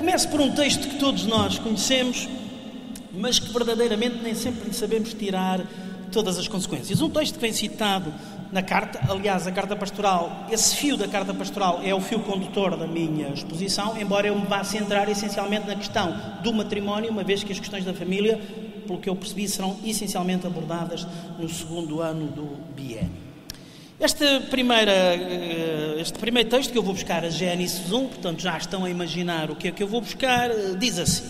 Começo por um texto que todos nós conhecemos, mas que verdadeiramente nem sempre sabemos tirar todas as consequências. Um texto que vem citado na carta, aliás, a carta pastoral, esse fio da carta pastoral é o fio condutor da minha exposição, embora eu me vá centrar essencialmente na questão do matrimónio, uma vez que as questões da família, pelo que eu percebi, serão essencialmente abordadas no segundo ano do biênio. Este primeiro texto que eu vou buscar, a Gênesis 1, portanto já estão a imaginar o que é que eu vou buscar, diz assim: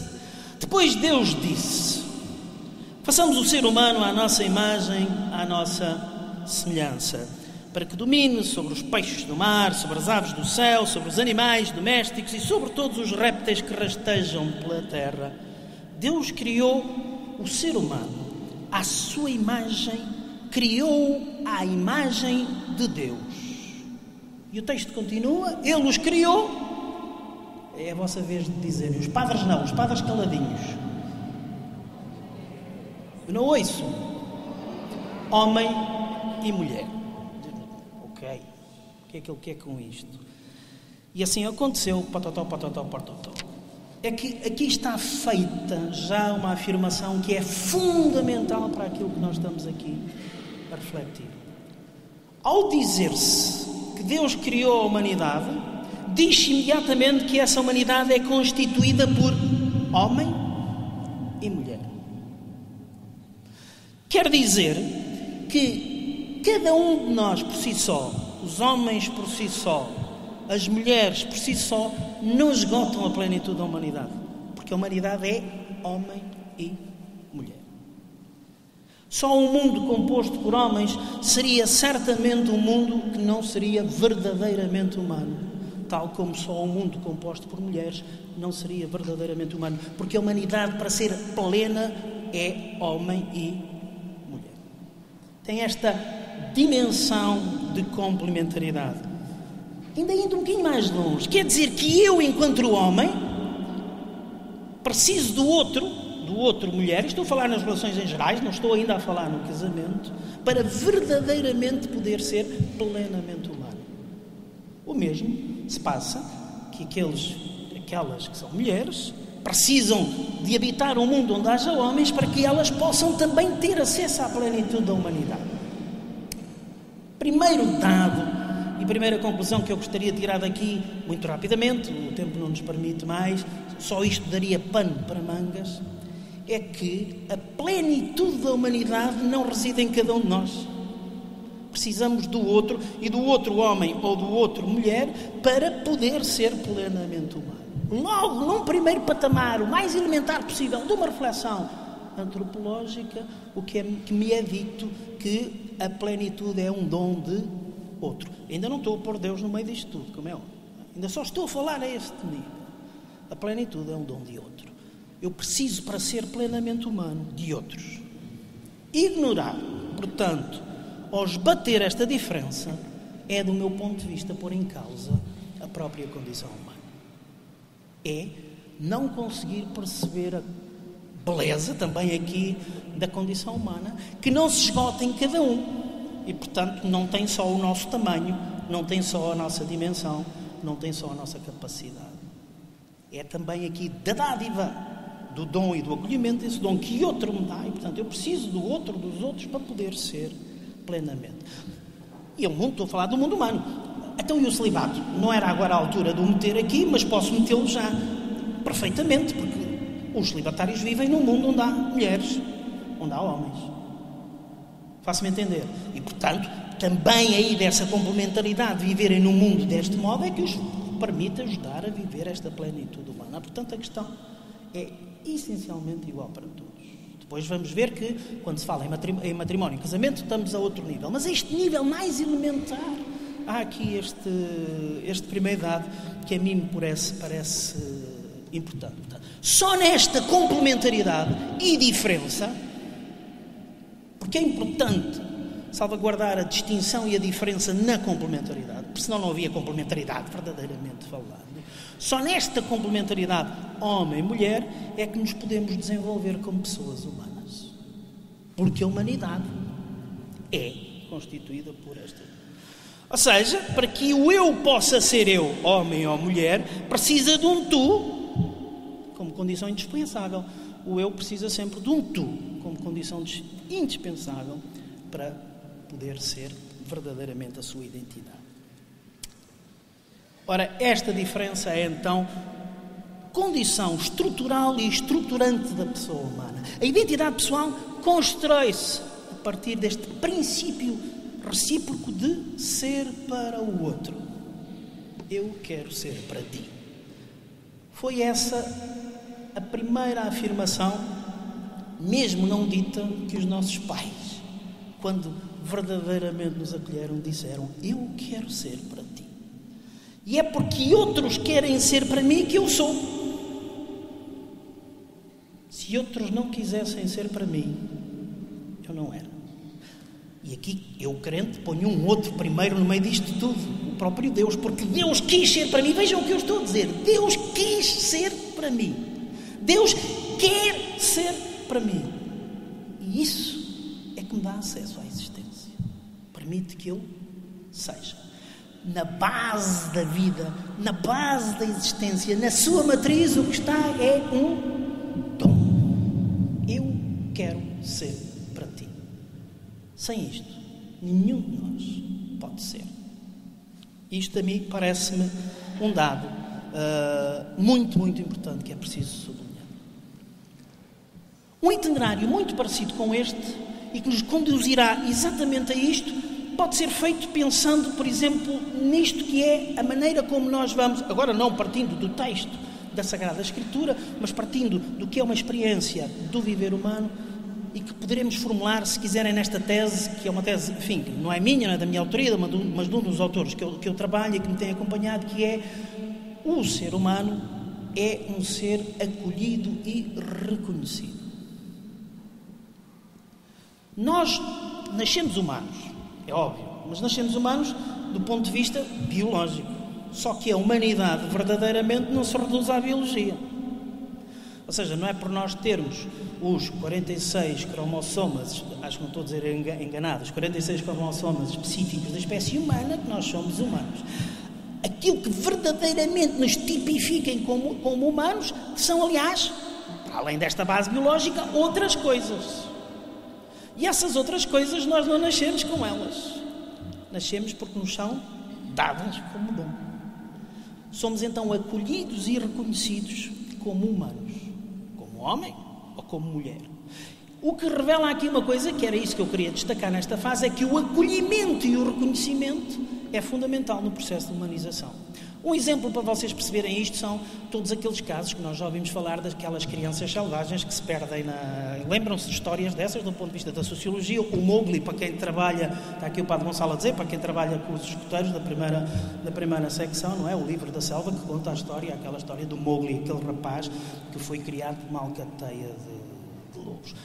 Depois Deus disse: façamos o ser humano à nossa imagem, à nossa semelhança, para que domine sobre os peixes do mar, sobre as aves do céu, sobre os animais domésticos e sobre todos os répteis que rastejam pela terra. Deus criou o ser humano à sua imagem, criou à imagem de Deus. E o texto continua: Ele os criou. É a vossa vez de dizerem. Os padres não, os padres caladinhos. Eu não ouço. Homem e mulher. Ok. O que é que ele quer com isto? E assim aconteceu. Patotó. É que aqui está feita já uma afirmação que é fundamental para aquilo que nós estamos aqui a refletir. Ao dizer-se que Deus criou a humanidade, diz-se imediatamente que essa humanidade é constituída por homem e mulher. Quer dizer que cada um de nós por si só, os homens por si só, as mulheres por si só, não esgotam a plenitude da humanidade. Porque a humanidade é homem e mulher. Só um mundo composto por homens seria certamente um mundo que não seria verdadeiramente humano. Tal como só um mundo composto por mulheres não seria verdadeiramente humano. Porque a humanidade, para ser plena, é homem e mulher. Tem esta dimensão de complementaridade. Ainda indo um bocadinho mais longe, quer dizer que eu, enquanto homem, preciso do outro mulher, estou a falar nas relações em gerais, não estou ainda a falar no casamento, para verdadeiramente poder ser plenamente humano. O mesmo se passa que aquelas que são mulheres precisam de habitar um mundo onde haja homens para que elas possam também ter acesso à plenitude da humanidade. Primeiro dado e primeira conclusão que eu gostaria de tirar daqui, muito rapidamente, o tempo não nos permite mais, só isto daria pano para mangas, é que a plenitude da humanidade não reside em cada um de nós. Precisamos do outro e do outro homem ou do outro mulher para poder ser plenamente humano. Logo, num primeiro patamar, o mais elementar possível, de uma reflexão antropológica, o que me é dito que a plenitude é um dom de outro. Ainda não estou a pôr Deus no meio disto tudo, como é óbvio. Ainda só estou a falar a este nível. A plenitude é um dom de outro. Eu preciso, para ser plenamente humano, de outros. Ignorar, portanto, ou esbater esta diferença, é, do meu ponto de vista, pôr em causa a própria condição humana. É não conseguir perceber a beleza, também aqui, da condição humana, que não se esgota em cada um. E, portanto, não tem só o nosso tamanho, não tem só a nossa dimensão, não tem só a nossa capacidade. É também aqui da dádiva, do dom e do acolhimento, esse dom que outro me dá. E, portanto, eu preciso do outro, dos outros, para poder ser plenamente. E o mundo, estou a falar do mundo humano. Então, e o celibato? Não era agora a altura de o meter aqui, mas posso metê-lo já perfeitamente, porque os celibatários vivem num mundo onde há mulheres, onde há homens. Faço-me entender. E, portanto, também aí dessa complementaridade de viverem num mundo deste modo é que os permite ajudar a viver esta plenitude humana. Portanto, a questão é essencialmente igual para todos. Depois vamos ver que, quando se fala em matrimónio e casamento, estamos a outro nível. Mas a este nível mais elementar, há aqui este primeiro dado que a mim me parece importante. Portanto, só nesta complementaridade e diferença, porque é importante salvaguardar a distinção e a diferença na complementaridade, porque senão não havia complementaridade verdadeiramente falada. Só nesta complementaridade homem e mulher é que nos podemos desenvolver como pessoas humanas. Porque a humanidade é constituída por esta. Ou seja, para que o eu possa ser eu, homem ou mulher, precisa de um tu como condição indispensável. O eu precisa sempre de um tu como condição indispensável para poder ser verdadeiramente a sua identidade. Ora, esta diferença é então condição estrutural e estruturante da pessoa humana. A identidade pessoal constrói-se a partir deste princípio recíproco de ser para o outro. Eu quero ser para ti. Foi essa a primeira afirmação, mesmo não dita, que os nossos pais, quando verdadeiramente nos acolheram, disseram: eu quero ser para ti. E é porque outros querem ser para mim que eu sou. Se outros não quisessem ser para mim, eu não era. E aqui, eu crente, ponho um outro primeiro no meio disto tudo, o próprio Deus, porque Deus quis ser para mim. Vejam o que eu estou a dizer. Deus quis ser para mim. Deus quer ser para mim. E isso é que me dá acesso à existência. Permite que eu seja. Na base da vida, na base da existência, na sua matriz, o que está é um dom. Eu quero ser para ti. Sem isto, nenhum de nós pode ser. Isto a mim parece-me um dado muito, muito importante que é preciso sublinhar. Um itinerário muito parecido com este e que nos conduzirá exatamente a isto pode ser feito pensando, por exemplo, nisto que é a maneira como nós vamos, agora não partindo do texto da Sagrada Escritura, mas partindo do que é uma experiência do viver humano e que poderemos formular, se quiserem, nesta tese, que é uma tese, enfim, que não é minha, não é da minha autoria, mas de um dos autores que eu trabalho e que me tem acompanhado, que é: o ser humano é um ser acolhido e reconhecido. Nós nascemos humanos, é óbvio, mas nascemos humanos do ponto de vista biológico. Só que a humanidade verdadeiramente não se reduz à biologia. Ou seja, não é por nós termos os 46 cromossomas, acho que não estou a dizer enganado, os 46 cromossomas específicos da espécie humana que nós somos humanos. Aquilo que verdadeiramente nos tipifiquem como humanos são, aliás, para além desta base biológica, outras coisas. E essas outras coisas nós não nascemos com elas. Nascemos porque nos são dadas como dom. Somos então acolhidos e reconhecidos como humanos, como homem ou como mulher. O que revela aqui uma coisa, que era isso que eu queria destacar nesta fase, é que o acolhimento e o reconhecimento é fundamental no processo de humanização. Um exemplo para vocês perceberem isto são todos aqueles casos que nós já ouvimos falar daquelas crianças selvagens que se perdem Lembram-se de histórias dessas do ponto de vista da sociologia? O Mowgli, para quem trabalha, está aqui o Padre Gonçalo a dizer, para quem trabalha com os escuteiros da primeira secção, não é? O livro da selva, que conta a história, aquela história do Mowgli, aquele rapaz que foi criado por uma alcateia de lobos.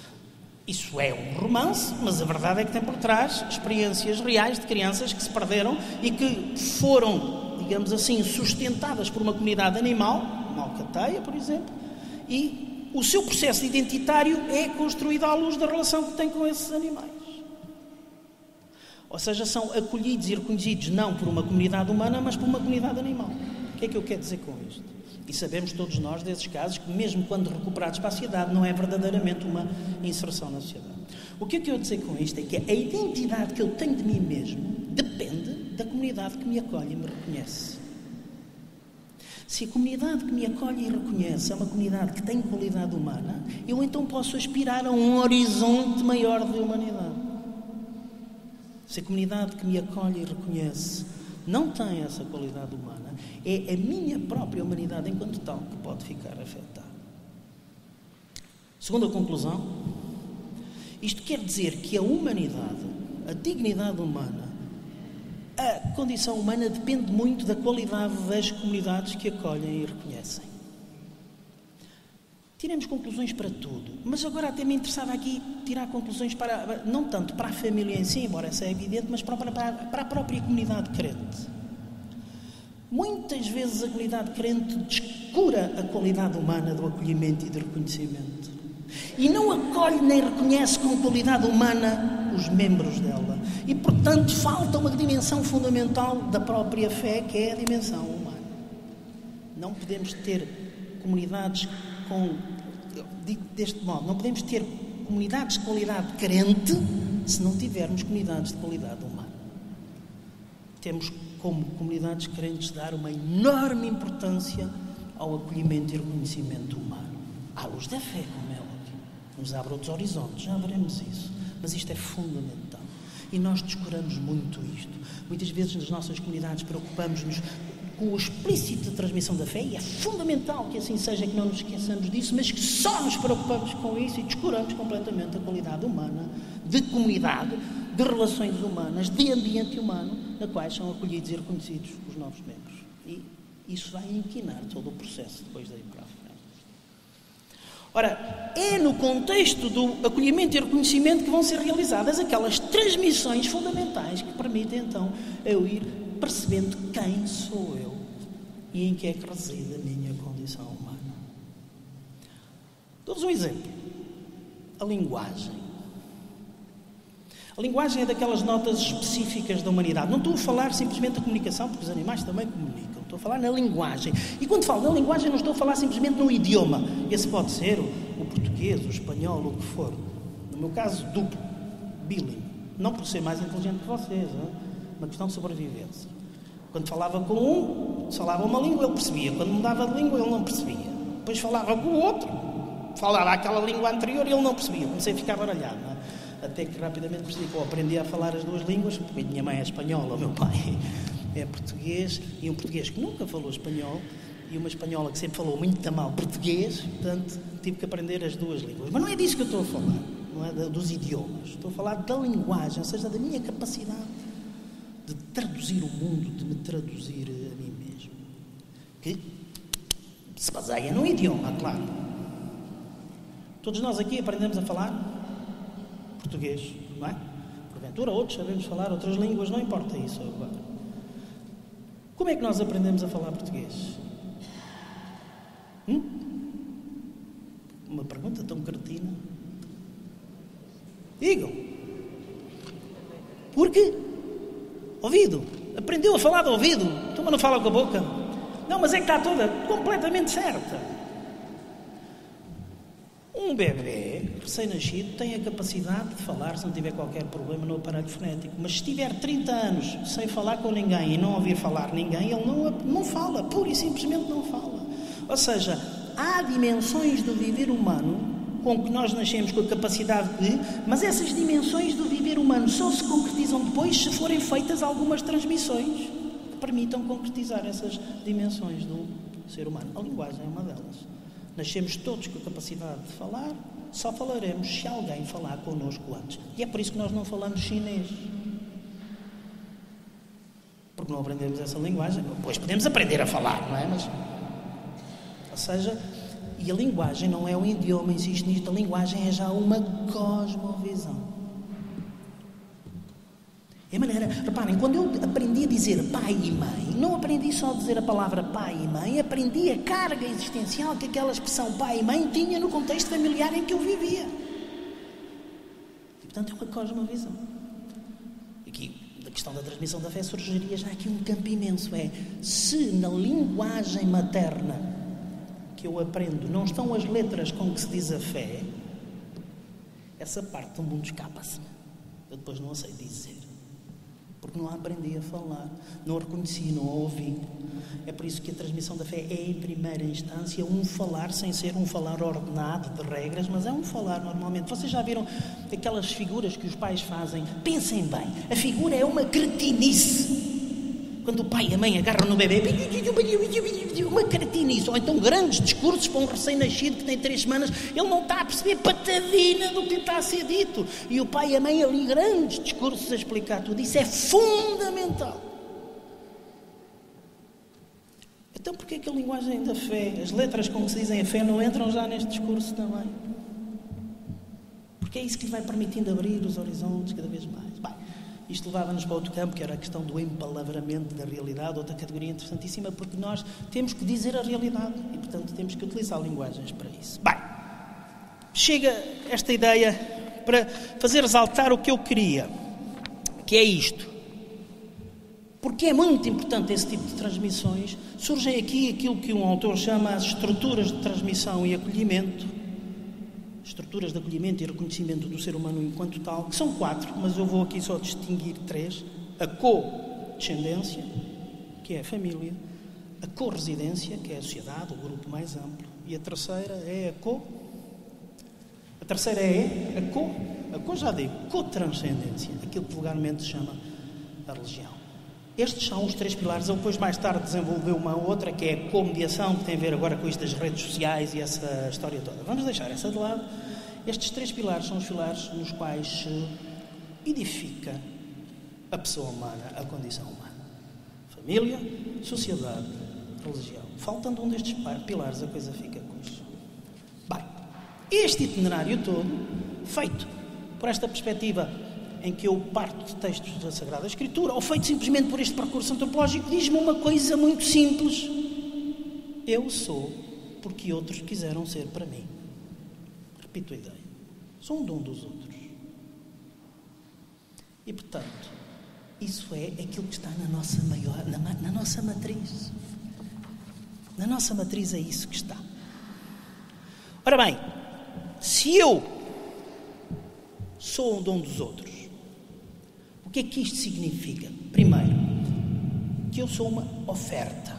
Isso é um romance, mas a verdade é que tem por trás experiências reais de crianças que se perderam e que foram, digamos assim, sustentadas por uma comunidade animal, uma alcateia, por exemplo, e o seu processo identitário é construído à luz da relação que tem com esses animais. Ou seja, são acolhidos e reconhecidos não por uma comunidade humana, mas por uma comunidade animal. O que é que eu quero dizer com isto? E sabemos todos nós desses casos que, mesmo quando recuperados para a sociedade, não é verdadeiramente uma inserção na sociedade. O que eu quero dizer com isto é que a identidade que eu tenho de mim mesmo depende da comunidade que me acolhe e me reconhece. Se a comunidade que me acolhe e reconhece é uma comunidade que tem qualidade humana, eu então posso aspirar a um horizonte maior de humanidade. Se a comunidade que me acolhe e reconhece não tem essa qualidade humana, é a minha própria humanidade enquanto tal que pode ficar afetada. Segunda conclusão, isto quer dizer que a humanidade, a dignidade humana, a condição humana depende muito da qualidade das comunidades que acolhem e reconhecem. Tiremos conclusões para tudo, mas agora até me interessava aqui tirar conclusões para, não tanto para a família em si, embora essa é evidente, mas para a própria comunidade crente. Muitas vezes a comunidade crente descura a qualidade humana do acolhimento e do reconhecimento. E não acolhe nem reconhece com qualidade humana os membros dela. E, portanto, falta uma dimensão fundamental da própria fé, que é a dimensão humana. Não podemos ter comunidades deste modo, não podemos ter comunidades de qualidade carente se não tivermos comunidades de qualidade humana. Temos, como comunidades carentes, de dar uma enorme importância ao acolhimento e reconhecimento humano. À luz da fé, como é óbvio. Nos abre outros horizontes, já veremos isso. Mas isto é fundamental. E nós descuramos muito isto. Muitas vezes nas nossas comunidades preocupamos-nos com o explícito de transmissão da fé, e é fundamental que assim seja, que não nos esqueçamos disso, mas que só nos preocupamos com isso e descuramos completamente a qualidade humana, de comunidade, de relações humanas, de ambiente humano, na quais são acolhidos e reconhecidos os novos membros. E isso vai inquinar todo o processo depois daí para a frente. Ora, é no contexto do acolhimento e reconhecimento que vão ser realizadas aquelas transmissões fundamentais que permitem então eu ir percebendo quem sou eu e em que é que reside a minha condição humana. Dou-vos um exemplo. A linguagem. A linguagem é daquelas notas específicas da humanidade. Não estou a falar simplesmente da comunicação, porque os animais também comunicam. Estou a falar na linguagem. E quando falo na linguagem, não estou a falar simplesmente no idioma. Esse pode ser o português, o espanhol, o que for. No meu caso, duplo, bilingue. Não por ser mais inteligente que vocês, não é? Uma questão de sobrevivência. Quando falava com um, falava uma língua, ele percebia. Quando mudava de língua, ele não percebia. Depois falava com o outro, falava aquela língua anterior e ele não percebia. Comecei a ficar baralhado, não é? Até que rapidamente percebi que eu aprendi a falar as duas línguas, porque a minha mãe é espanhola, o meu pai é português, e um português que nunca falou espanhol, e uma espanhola que sempre falou muito mal português, portanto, tive que aprender as duas línguas. Mas não é disso que eu estou a falar, não é dos idiomas. Estou a falar da linguagem, ou seja, da minha capacidade de traduzir o mundo, de me traduzir a mim mesmo. Que se baseia num idioma, claro. Todos nós aqui aprendemos a falar português, não é? Porventura, outros sabemos falar outras línguas, não importa isso agora. Como é que nós aprendemos a falar português? Uma pergunta tão cretina. Digam. Porque ouvido. Aprendeu a falar de ouvido. Então, mas não fala com a boca. Não, mas é que está toda completamente certa. Um bebê recém-nascido tem a capacidade de falar, se não tiver qualquer problema no aparelho fonético. Mas se tiver 30 anos sem falar com ninguém e não ouvir falar ninguém, ele não fala. Pura e simplesmente não fala. Ou seja, há dimensões do viver humano com que nós nascemos com a capacidade de, mas essas dimensões do viver humano só se concretizam depois se forem feitas algumas transmissões que permitam concretizar essas dimensões do ser humano. A linguagem é uma delas. Nascemos todos com a capacidade de falar, só falaremos se alguém falar connosco antes. E é por isso que nós não falamos chinês. Porque não aprendemos essa linguagem. Pois podemos aprender a falar, não é? Mas, ou seja, e a linguagem não é um idioma, insisto nisto, a linguagem é já uma cosmovisão. É a maneira, reparem, quando eu aprendi a dizer pai e mãe, não aprendi só a dizer a palavra pai e mãe, aprendi a carga existencial que aquela expressão pai e mãe tinha no contexto familiar em que eu vivia. E, portanto, é uma cosmovisão. Aqui, da questão da transmissão da fé, surgiria já aqui um campo imenso. É, se na linguagem materna que eu aprendo não estão as letras com que se diz a fé, essa parte do mundo escapa-se. Eu depois não a sei dizer. Porque não a aprendi a falar, não a reconheci, não a ouvi. É por isso que a transmissão da fé é, em primeira instância, um falar sem ser um falar ordenado de regras, mas é um falar normalmente. Vocês já viram aquelas figuras que os pais fazem? Pensem bem, a figura é uma cretinice. Quando o pai e a mãe agarram no bebê, uma cretinice. Ou então grandes discursos para um recém-nascido que tem 3 semanas, ele não está a perceber patadina do que está a ser dito. E o pai e a mãe ali, grandes discursos a explicar tudo. Isso é fundamental. Então porquê é que a linguagem da fé, as letras com que se dizem a fé, não entram já neste discurso também? Porque é isso que lhe vai permitindo abrir os horizontes cada vez mais. Bem, isto levava-nos para outro campo, que era a questão do empalavramento da realidade, outra categoria interessantíssima, porque nós temos que dizer a realidade e, portanto, temos que utilizar linguagens para isso. Bem, chega esta ideia para fazer exaltar o que eu queria, que é isto. porque é muito importante esse tipo de transmissões, surgem aqui aquilo que um autor chama as estruturas de transmissão e acolhimento, estruturas de acolhimento e reconhecimento do ser humano enquanto tal, que são 4, mas eu vou aqui só distinguir 3. A co-descendência, que é a família, a co-residência, que é a sociedade, o grupo mais amplo, e a terceira é a co-transcendência, aquilo que vulgarmente se chama a religião. Estes são os 3 pilares. Eu depois, mais tarde, desenvolveu uma outra, que é a comediação, que tem a ver agora com isto das redes sociais e essa história toda. Vamos deixar essa de lado. Estes 3 pilares são os pilares nos quais se edifica a pessoa humana, a condição humana. Família, sociedade, religião. Faltando um destes pilares, a coisa fica coxa. Bem, este itinerário todo, feito por esta perspectiva em que eu parto de textos da Sagrada Escritura, ou feito simplesmente por este percurso antropológico, diz-me uma coisa muito simples: eu sou porque outros quiseram ser para mim. Repito a ideia: sou um dom dos outros. E, portanto, isso é aquilo que está na nossa na nossa matriz. Na nossa matriz é isso que está. Ora bem, se eu sou um dom dos outros, o que é que isto significa? Primeiro, que eu sou uma oferta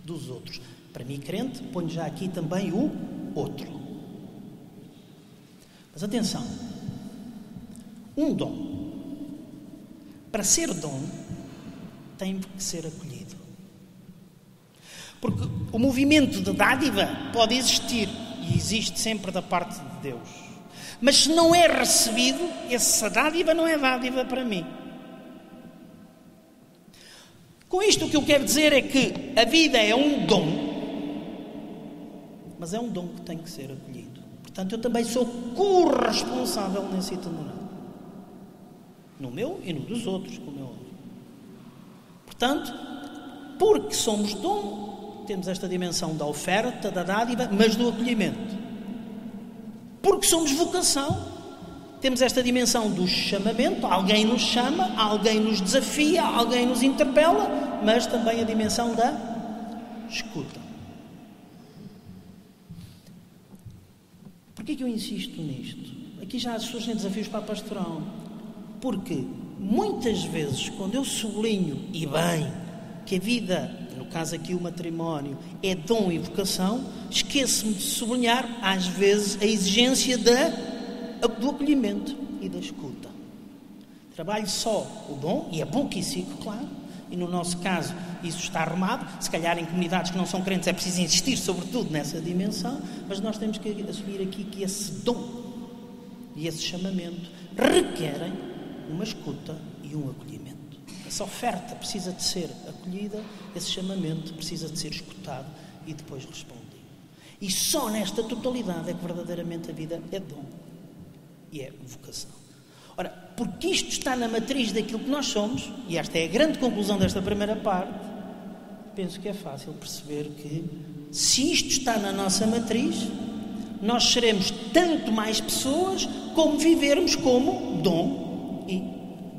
dos outros. Para mim, crente, ponho já aqui também o outro. Mas atenção, um dom, para ser dom, tem que ser acolhido. Porque o movimento de dádiva pode existir, e existe sempre da parte de Deus. Mas se não é recebido, essa dádiva não é dádiva para mim. Com isto o que eu quero dizer é que a vida é um dom, mas é um dom que tem que ser acolhido. Portanto, eu também sou corresponsável nesse itinerário. No meu e no dos outros, como é óbvio. Portanto, porque somos dom, temos esta dimensão da oferta, da dádiva, mas do acolhimento. Porque somos vocação, temos esta dimensão do chamamento, alguém nos chama, alguém nos desafia, alguém nos interpela, mas também a dimensão da escuta. Porquê que eu insisto nisto? Aqui já surgem desafios para a pastoral. Porque muitas vezes, quando eu sublinho, e bem, que a vida, no caso aqui o matrimónio, é dom e vocação, esqueço-me de sublinhar, às vezes, a exigência do acolhimento e da escuta. Trabalho só o dom, e é bom que isso fique claro, e no nosso caso isso está arrumado. Se calhar em comunidades que não são crentes é preciso insistir sobretudo nessa dimensão, mas nós temos que assumir aqui que esse dom e esse chamamento requerem uma escuta e um acolhimento. Essa oferta precisa de ser acolhida, esse chamamento precisa de ser escutado e depois respondido. E só nesta totalidade é que verdadeiramente a vida é dom e é vocação. Ora, porque isto está na matriz daquilo que nós somos, e esta é a grande conclusão desta primeira parte, penso que é fácil perceber que, se isto está na nossa matriz, nós seremos tanto mais pessoas como vivermos como dom e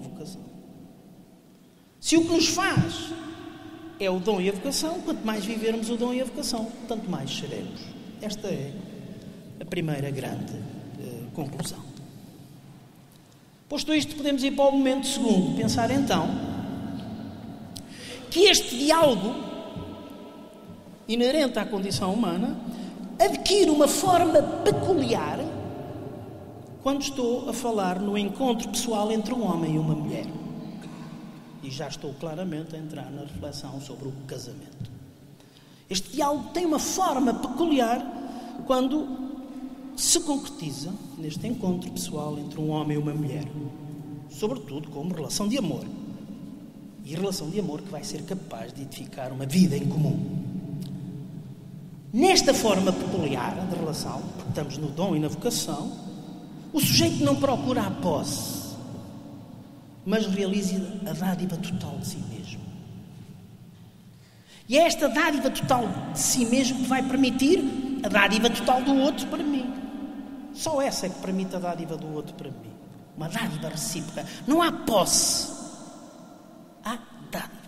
vocação. Se o que nos faz é o dom e a vocação, quanto mais vivermos o dom e a vocação, tanto mais seremos. Esta é a primeira grande conclusão. Posto isto, podemos ir para o momento segundo. Pensar então que este diálogo inerente à condição humana adquire uma forma peculiar quando estou a falar no encontro pessoal entre um homem e uma mulher. E já estou claramente a entrar na reflexão sobre o casamento. Este diálogo tem uma forma peculiar quando se concretiza neste encontro pessoal entre um homem e uma mulher, sobretudo como relação de amor. E relação de amor que vai ser capaz de edificar uma vida em comum. Nesta forma peculiar de relação, porque estamos no dom e na vocação, o sujeito não procura a posse, mas realiza a dádiva total de si mesmo. E é esta dádiva total de si mesmo que vai permitir a dádiva total do outro para mim. Só essa é que permite a dádiva do outro para mim. Uma dádiva recíproca. Não há posse. Há dádiva.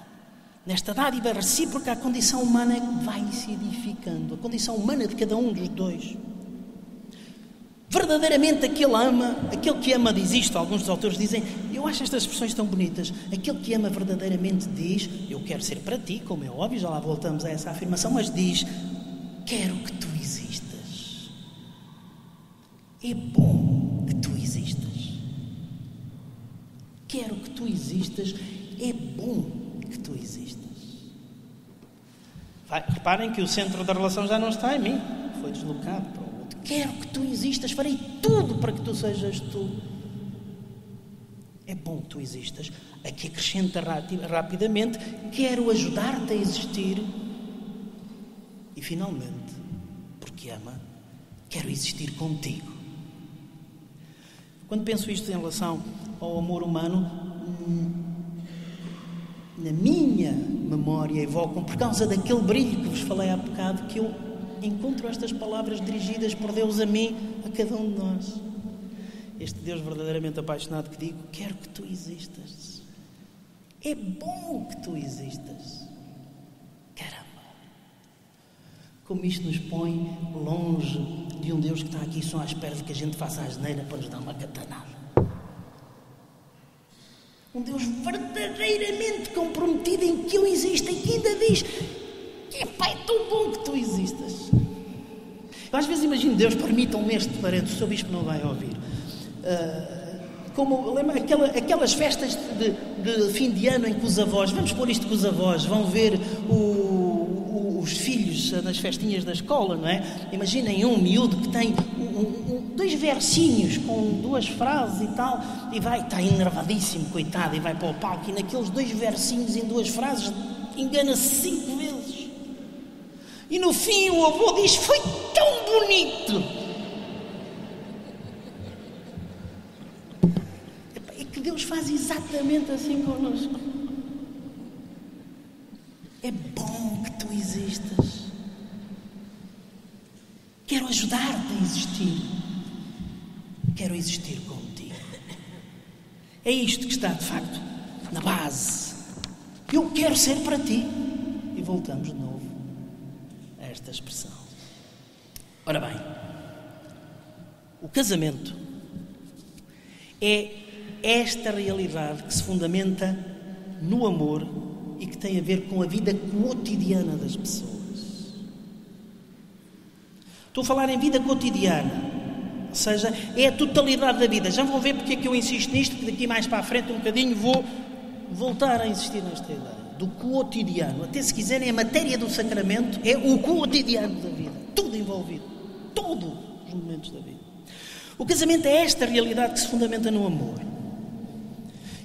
Nesta dádiva recíproca, a condição humana vai se edificando. A condição humana de cada um dos dois. Verdadeiramente aquele que ama diz isto. Alguns dos autores dizem, eu acho estas expressões tão bonitas. Aquele que ama verdadeiramente diz, eu quero ser para ti, como é óbvio, já lá voltamos a essa afirmação, mas diz, quero que tu existas. É bom que tu existas. Quero que tu existas. É bom que tu existas. Reparem que o centro da relação já não está em mim. Foi deslocado para o outro. Quero que tu existas. Farei tudo para que tu sejas tu. É bom que tu existas. Aqui acrescenta rapidamente. Quero ajudar-te a existir. E finalmente, porque ama, quero existir contigo. Quando penso isto em relação ao amor humano, na minha memória evocam, por causa daquele brilho que vos falei há bocado, que eu encontro estas palavras dirigidas por Deus a mim, a cada um de nós. Este Deus verdadeiramente apaixonado que digo, quero que tu existas. É bom que tu existas. Caramba! Como isto nos põe longe de um Deus que está aqui só à espera de que a gente faça a asneira para nos dar uma catanada. Um Deus verdadeiramente comprometido em que eu existo, em que ainda diz, epá, é tão bom que tu existas. Eu às vezes imagino, Deus, permitam-me este parênteses, o seu bispo não vai ouvir. Como lembra aquelas festas de fim de ano em que os avós, vamos pôr isto que os avós vão ver os filhos nas festinhas da escola, não é? Imaginem um miúdo que tem dois versinhos com duas frases e tal, e está enervadíssimo, coitado, e vai para o palco, e naqueles dois versinhos em duas frases engana-se 5 vezes. E no fim o avô diz, foi tão bonito. É que Deus faz exatamente assim connosco. É bom que tu existas. Quero ajudar-te a existir. Quero existir contigo. É isto que está, de facto, na base. Eu quero ser para ti. E voltamos de novo a esta expressão. Ora bem, o casamento é esta realidade que se fundamenta no amor e que tem a ver com a vida cotidiana das pessoas. Estou a falar em vida cotidiana, ou seja, é a totalidade da vida. Já vão ver porque é que eu insisto nisto, que daqui mais para a frente um bocadinho vou voltar a insistir nesta ideia do cotidiano. Até se quiserem, a matéria do sacramento é o cotidiano da vida, tudo envolvido, todos os momentos da vida. O casamento é esta realidade que se fundamenta no amor,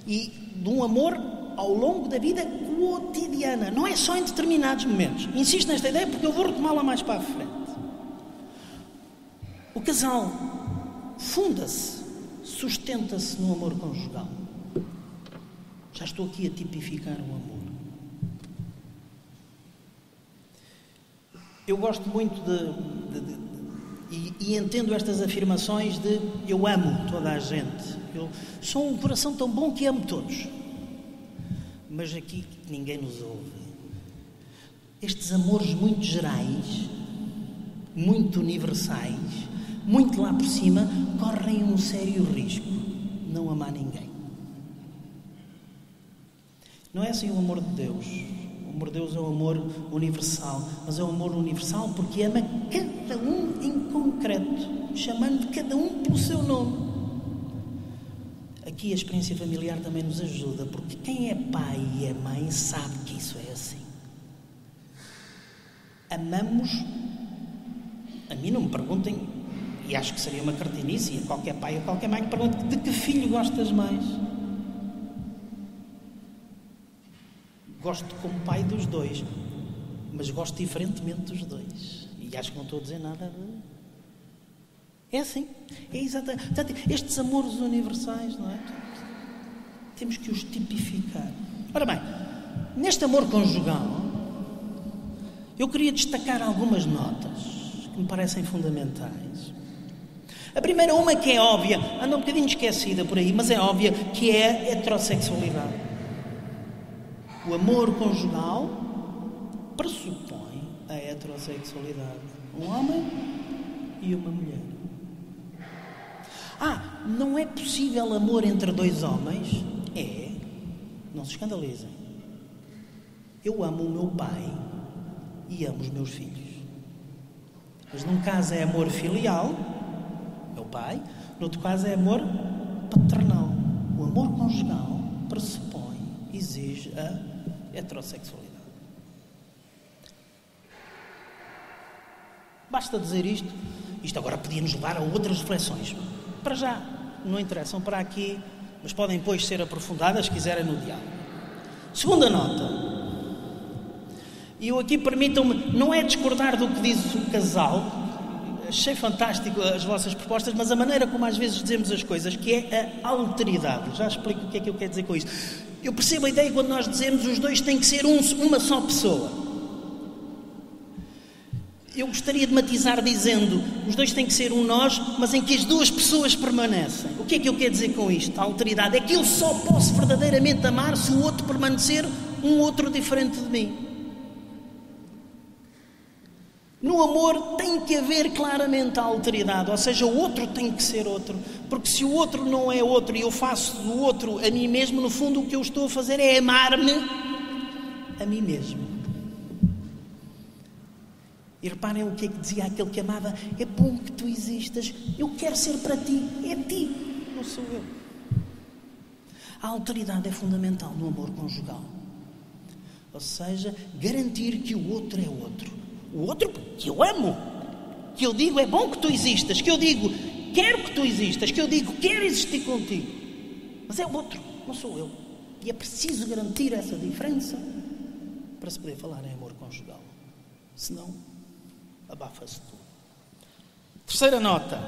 e de um amor ao longo da vida cotidiana, não é só em determinados momentos. Insisto nesta ideia porque eu vou retomá-la mais para a frente. O casal funda-se, sustenta-se no amor conjugal. Já estou aqui a tipificar o amor. Eu gosto muito e entendo estas afirmações de eu amo toda a gente. Eu sou um coração tão bom que amo todos. Mas aqui ninguém nos ouve. Estes amores muito gerais, muito universais, muito lá por cima, correm um sério risco. Não amar ninguém. Não é assim o amor de Deus. O amor de Deus é um amor universal. Mas é um amor universal porque ama cada um em concreto, chamando cada um pelo seu nome. Aqui a experiência familiar também nos ajuda, porque quem é pai e é mãe sabe que isso é assim. Amamos. A mim não me perguntem, e acho que seria uma cartinice, a qualquer pai ou qualquer mãe que pergunte de que filho gostas mais. Gosto como pai dos dois, mas gosto diferentemente dos dois. E acho que não estou a dizer nada de... É assim, é exatamente. Estes amores universais, não é? Temos que os tipificar. Ora bem, neste amor conjugal, eu queria destacar algumas notas que me parecem fundamentais. A primeira, uma que é óbvia, anda um bocadinho esquecida por aí, mas é óbvia, que é a heterossexualidade. O amor conjugal pressupõe a heterossexualidade. Um homem e uma mulher. Não é possível amor entre dois homens? É. Não se escandalizem. Eu amo o meu pai e amo os meus filhos. Mas num caso é amor filial, meu pai, no outro caso é amor paternal. O amor conjugal pressupõe, exige a heterossexualidade. Basta dizer isto. Isto agora podia nos levar a outras reflexões. Para já, não interessam para aqui, mas podem depois ser aprofundadas se quiserem no diálogo. Segunda nota. E eu aqui, permitam-me, não é discordar do que diz o casal. Achei fantástico as vossas propostas, mas a maneira como às vezes dizemos as coisas, que é a alteridade. Já explico o que é que eu quero dizer com isto. Eu percebo a ideia quando nós dizemos os dois têm que ser uma só pessoa. Eu gostaria de matizar dizendo os dois têm que ser um nós, mas em que as duas pessoas permanecem. O que é que eu quero dizer com isto? A alteridade é que eu só posso verdadeiramente amar se o outro permanecer um outro diferente de mim. No amor tem que haver claramente a alteridade, ou seja, o outro tem que ser outro, porque se o outro não é outro e eu faço do outro a mim mesmo, no fundo o que eu estou a fazer é amar-me a mim mesmo. E reparem o que é que dizia aquele que amava: é bom que tu existas, eu quero ser para ti, é ti, não sou eu. A alteridade é fundamental no amor conjugal, ou seja, garantir que o outro é outro. O outro que eu amo, que eu digo é bom que tu existas, que eu digo quero que tu existas, que eu digo quero existir contigo, mas é o outro, não sou eu. E é preciso garantir essa diferença para se poder falar em amor conjugal, senão abafa-se tudo. Terceira nota,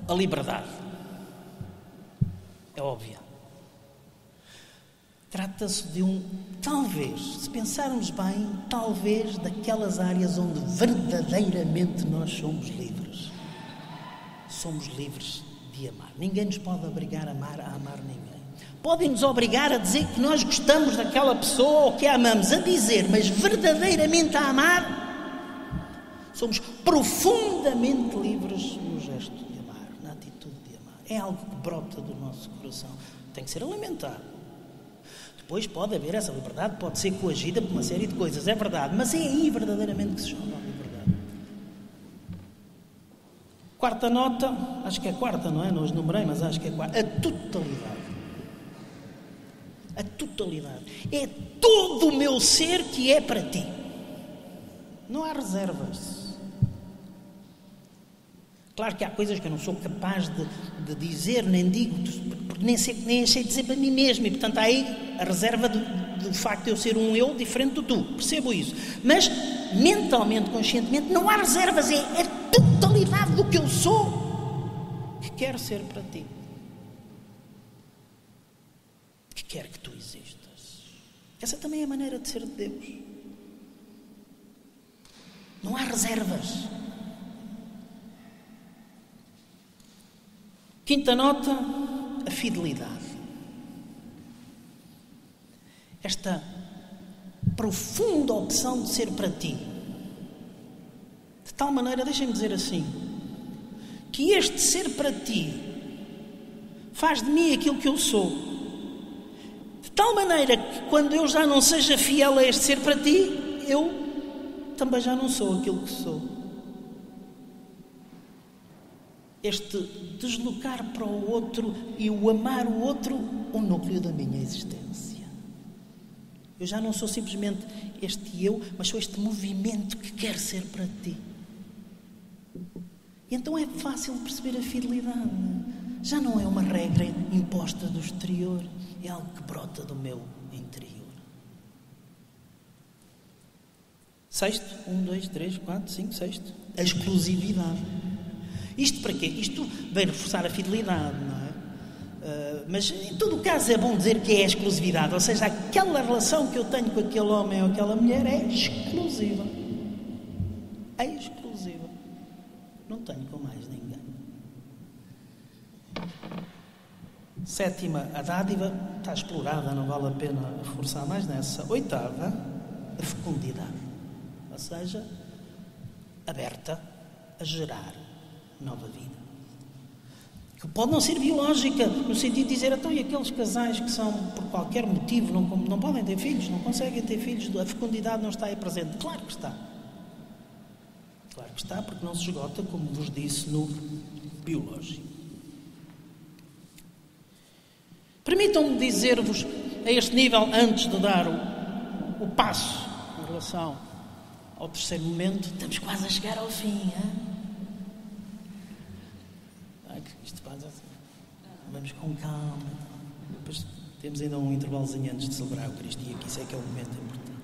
a liberdade. É óbvia. Trata-se de talvez, se pensarmos bem, talvez daquelas áreas onde verdadeiramente nós somos livres. Somos livres de amar. Ninguém nos pode obrigar a amar ninguém. Podem-nos obrigar a dizer que nós gostamos daquela pessoa ou que a amamos, a dizer, mas verdadeiramente a amar, somos profundamente livres no gesto de amar, na atitude de amar. É algo que brota do nosso coração. Tem que ser alimentado. Depois pode haver essa liberdade, pode ser coagida por uma série de coisas, é verdade, mas é aí verdadeiramente que se chama a liberdade. Quarta nota, acho que é quarta, não é? Não os numerei, mas acho que é quarta. A totalidade. A totalidade. É todo o meu ser que é para ti. Não há reservas. Claro que há coisas que eu não sou capaz de dizer, nem digo, porque nem achei dizer para mim mesmo, e portanto há aí a reserva do facto de eu ser um eu diferente do tu, percebo isso. Mas mentalmente, conscientemente, não há reservas, é a totalidade do que eu sou que quero ser para ti. Que quer que tu existas. Essa também é a maneira de ser de Deus. Não há reservas. Quinta nota, a fidelidade. Esta profunda opção de ser para ti. De tal maneira, deixem-me dizer assim, que este ser para ti faz de mim aquilo que eu sou. De tal maneira que quando eu já não seja fiel a este ser para ti, eu também já não sou aquilo que sou. Este deslocar para o outro e o amar o outro, o núcleo da minha existência. Eu já não sou simplesmente este eu, mas sou este movimento que quer ser para ti. E então é fácil perceber a fidelidade. Já não é uma regra imposta do exterior, é algo que brota do meu interior. Sexto, 1, 2, 3, 4, 5, sexto. A exclusividade. Isto para quê? Isto vem reforçar a fidelidade, não é? Mas em todo o caso é bom dizer que é a exclusividade, ou seja, aquela relação que eu tenho com aquele homem ou aquela mulher é exclusiva. É exclusiva. Não tenho com mais ninguém. 7ª, a dádiva está explorada, não vale a pena forçar mais nessa. 8ª, a fecundidade, ou seja, aberta a gerar nova vida. Que pode não ser biológica, no sentido de dizer, então, e aqueles casais que são, por qualquer motivo, não podem ter filhos, não conseguem ter filhos, a fecundidade não está aí presente. Claro que está. Claro que está, porque não se esgota, como vos disse, no biológico. Permitam-me dizer-vos, a este nível, antes de dar o passo em relação ao terceiro momento, estamos quase a chegar ao fim, hein? Isto faz assim. Vamos com calma. Depois temos ainda um intervalozinho antes de celebrar a Eucaristia, que isso é que é o momento importante.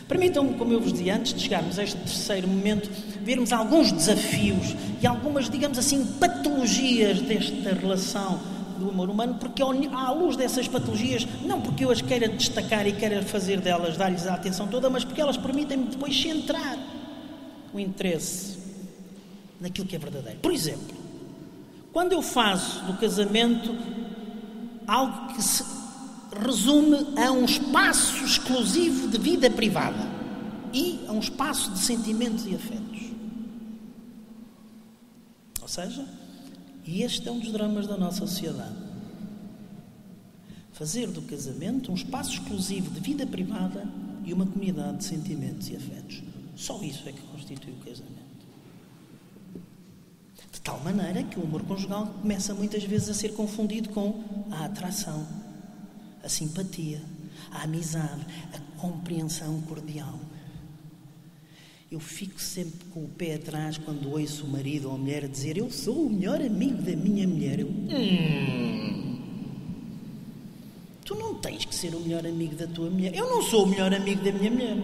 Permitam-me, como eu vos dizia, antes de chegarmos a este terceiro momento, vermos alguns desafios e algumas, digamos assim, patologias desta relação do amor humano, porque à luz dessas patologias, não porque eu as queira destacar e queira fazer delas, dar-lhes a atenção toda, mas porque elas permitem-me depois centrar o interesse naquilo que é verdadeiro. Por exemplo, quando eu faço do casamento algo que se resume a um espaço exclusivo de vida privada e a um espaço de sentimentos e afetos. Ou seja, e este é um dos dramas da nossa sociedade. Fazer do casamento um espaço exclusivo de vida privada e uma comunidade de sentimentos e afetos. Só isso é que constitui o casamento. De tal maneira que o amor conjugal começa muitas vezes a ser confundido com a atração, a simpatia, a amizade, a compreensão cordial. Eu fico sempre com o pé atrás quando ouço o marido ou a mulher dizer: eu sou o melhor amigo da minha mulher. Tu não tens que ser o melhor amigo da tua mulher. Eu não sou o melhor amigo da minha mulher.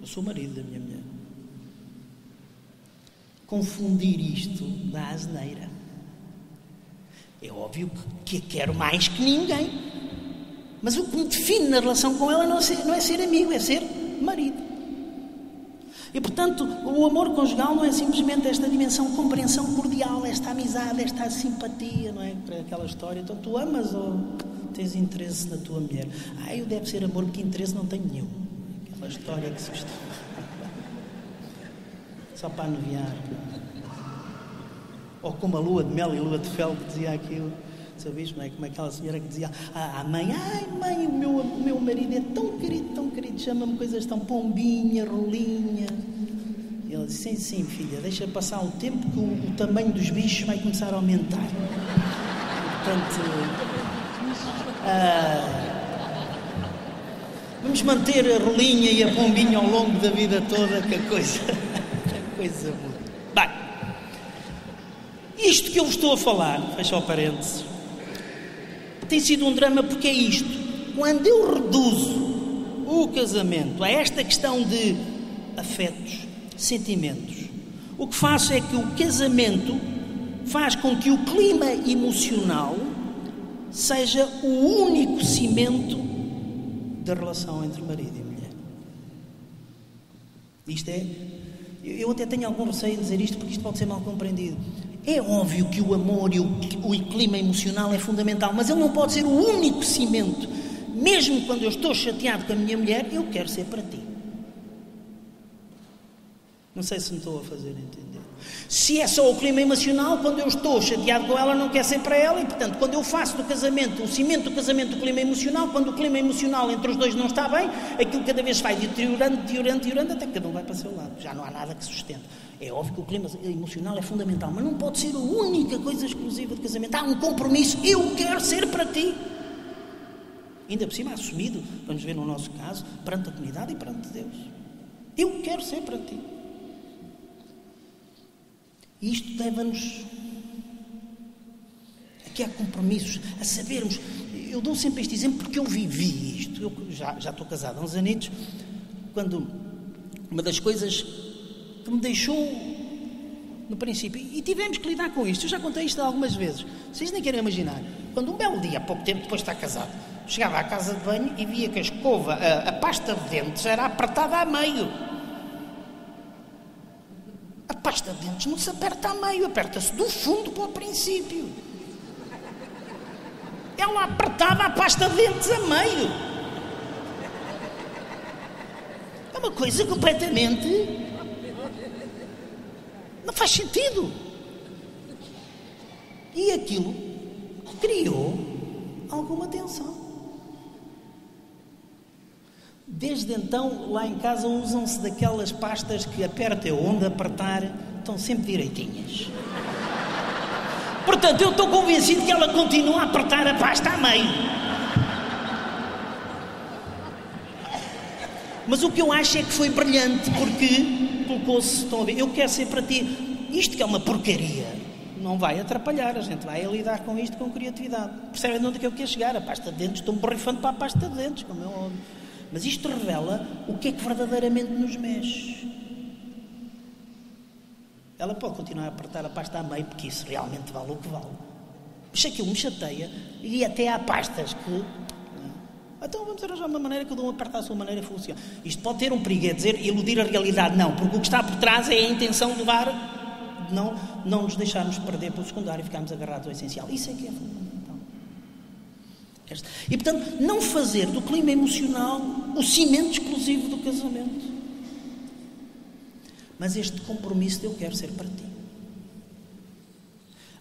Eu sou o marido da minha mulher. Confundir isto dá asneira. É óbvio que a quero mais que ninguém. Mas o que me define na relação com ela não é ser amigo, é ser marido. E, portanto, o amor conjugal não é simplesmente esta dimensão de compreensão cordial, esta amizade, esta simpatia, não é? Aquela história. Então, tu amas ou tens interesse na tua mulher? Eu deve ser amor porque interesse não tenho nenhum. Aquela história que se costuma... Só para anuviar. Ou como a lua de mel e a lua de fel que dizia aquilo. Sabes, não é? Como aquela senhora que dizia à mãe: mãe, o meu marido é tão querido, chama-me coisas tão pombinha, rolinha. E ela disse: sim, filha, deixa passar o tempo que o tamanho dos bichos vai começar a aumentar. Portanto, vamos manter a rolinha e a pombinha ao longo da vida toda, que a coisa boa. Bem, isto que eu vos estou a falar, fecha o parênteses, tem sido um drama porque é isto. Quando eu reduzo o casamento a esta questão de afetos, sentimentos, o que faço é que o casamento faz com que o clima emocional seja o único cimento da relação entre marido e mulher. Isto é... Eu até tenho algum receio de dizer isto porque isto pode ser mal compreendido. É óbvio que o amor e o clima emocional é fundamental, mas ele não pode ser o único cimento. Mesmo quando eu estou chateado com a minha mulher, eu quero ser para ti. Não sei se me estou a fazer entender. Se é só o clima emocional, quando eu estou chateado com ela, não quer ser para ela, e portanto, quando eu faço do casamento, o cimento do casamento, o clima emocional, quando o clima emocional entre os dois não está bem, aquilo cada vez vai deteriorando, até que cada um vai para o seu lado. Já não há nada que sustente. É óbvio que o clima emocional é fundamental, mas não pode ser a única coisa exclusiva do casamento. Há um compromisso, eu quero ser para ti. Ainda por cima assumido, vamos ver no nosso caso, perante a comunidade e perante Deus. Eu quero ser para ti. E isto leva-nos aqui a compromissos, a sabermos. Eu dou sempre este exemplo porque eu vivi isto. Eu já estou casado há uns anitos, quando uma das coisas que me deixou no princípio, e tivemos que lidar com isto, eu já contei isto algumas vezes, vocês nem querem imaginar, quando um belo dia, há pouco tempo depois de estar casado, chegava à casa de banho e via que a escova, a pasta de dentes era apertada a meio. A pasta de dentes não se aperta a meio, aperta-se do fundo para o princípio. ela apertava a pasta de dentes a meio. É uma coisa completamente... não faz sentido. E aquilo criou alguma tensão. Desde então, lá em casa, usam-se daquelas pastas que aperta onde apertar, estão sempre direitinhas. Portanto, eu estou convencido que ela continua a apertar a pasta a meio. Mas o que eu acho é que foi brilhante, porque colocou-se, estão a ver, eu quero ser para ti, isto que é uma porcaria, não vai atrapalhar, a gente vai lidar com isto com criatividade. Percebem onde é que eu quero chegar? A pasta de dentes, estou-me borrifando para a pasta de dentes, como é óbvio. Mas isto revela o que é que verdadeiramente nos mexe. Ela pode continuar a apertar a pasta a meio, porque isso realmente vale o que vale. Mas aquilo me chateia, e até há pastas que... Então vamos arranjar uma maneira que cada um aperta a sua maneira e funciona. Isto pode ter um perigo, é dizer, iludir a realidade. Não, porque o que está por trás é a intenção de levar, não nos deixarmos perder pelo secundário e ficarmos agarrados ao essencial. Isso é que é fundamental. E, portanto, não fazer do clima emocional o cimento exclusivo do casamento. Mas este compromisso de eu quero ser para ti.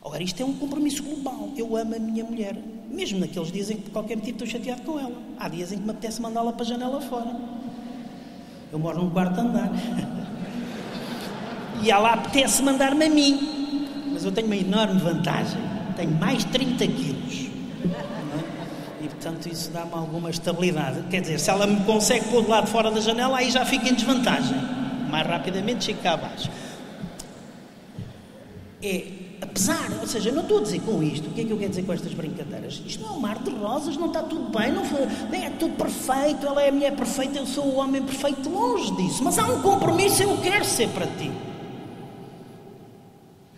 Agora, isto é um compromisso global. Eu amo a minha mulher. Mesmo naqueles dias em que, por qualquer motivo, estou chateado com ela. Há dias em que me apetece mandá-la para a janela fora. Eu moro num quarto andar. E ela apetece mandar-me a mim. Mas eu tenho uma enorme vantagem. Tenho mais 30 quilos. E, portanto, isso dá-me alguma estabilidade. Quer dizer, se ela me consegue pôr do lado de fora da janela, aí já fica em desvantagem. Mais rapidamente chego cá abaixo. Apesar, ou seja, não estou a dizer com isto, o que é que eu quero dizer com estas brincadeiras? Isto não é um mar de rosas, não está tudo bem, não é tudo perfeito, ela é a mulher perfeita, eu sou o homem perfeito, longe disso. Mas há um compromisso, eu quero ser para ti.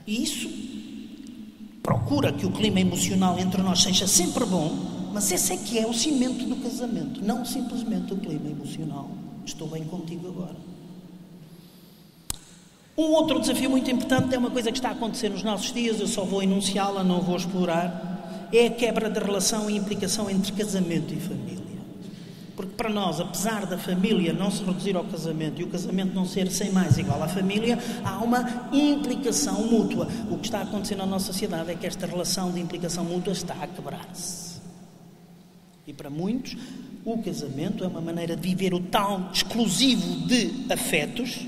E isso procura que o clima emocional entre nós seja sempre bom, mas esse é que é o cimento do casamento, não simplesmente o clima emocional. Estou bem contigo agora. Um outro desafio muito importante é uma coisa que está a acontecer nos nossos dias, eu só vou enunciá-la, não vou explorar, é a quebra da relação e implicação entre casamento e família. Porque para nós, apesar da família não se reduzir ao casamento e o casamento não ser sem mais igual à família, há uma implicação mútua. O que está a acontecer na nossa sociedade é que esta relação de implicação mútua está a quebrar-se. E para muitos, o casamento é uma maneira de viver o tal exclusivo de afetos,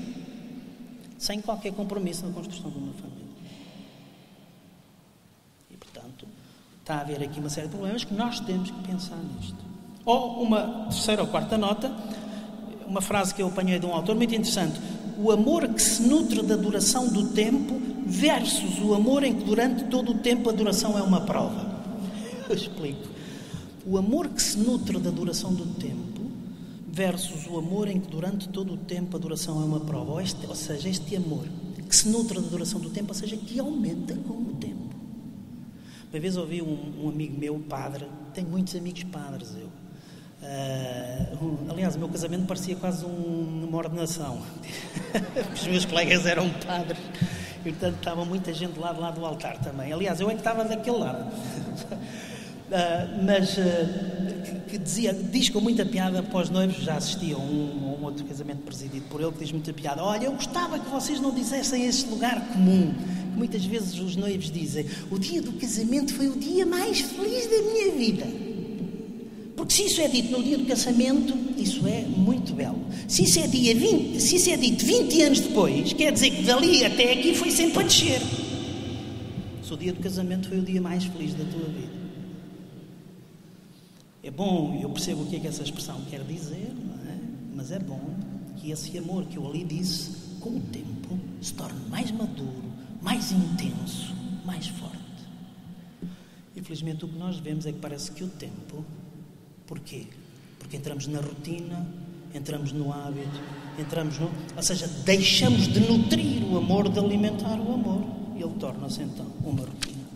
sem qualquer compromisso na construção de uma família. E, portanto, está a haver aqui uma série de problemas que nós temos que pensar nisto. Ou uma terceira ou quarta nota, uma frase que eu apanhei de um autor muito interessante. O amor que se nutre da duração do tempo versus o amor em que durante todo o tempo a duração é uma prova. Eu explico. O amor que se nutre da duração do tempo versus o amor em que durante todo o tempo a duração é uma prova. Ou seja, este amor que se nutre da duração do tempo, ou seja, que aumenta com o tempo. Uma vez ouvi um amigo meu, padre, tenho muitos amigos padres, eu. Aliás, o meu casamento parecia quase uma ordenação. Os meus colegas eram padres e, portanto, estava muita gente lá do lado do altar também. Aliás, eu é que estava daquele lado. Que diz com muita piada para os noivos, já assisti a um outro casamento presidido por ele, que diz muita piada: olha, eu gostava que vocês não dissessem esse lugar comum, que muitas vezes os noivos dizem, o dia do casamento foi o dia mais feliz da minha vida. Porque se isso é dito no dia do casamento, isso é muito belo. Se isso é dito 20 anos depois, quer dizer que dali até aqui foi sempre a descer. Se o dia do casamento foi o dia mais feliz da tua vida. É bom, eu percebo o que é que essa expressão quer dizer, não é? Mas é bom que esse amor que eu ali disse, com o tempo, se torne mais maduro, mais intenso, mais forte. Infelizmente o que nós vemos é que parece que o tempo... Porquê? Porque entramos na rotina, entramos no hábito, ou seja, deixamos de nutrir o amor, de alimentar o amor, e ele torna-se então uma rotina.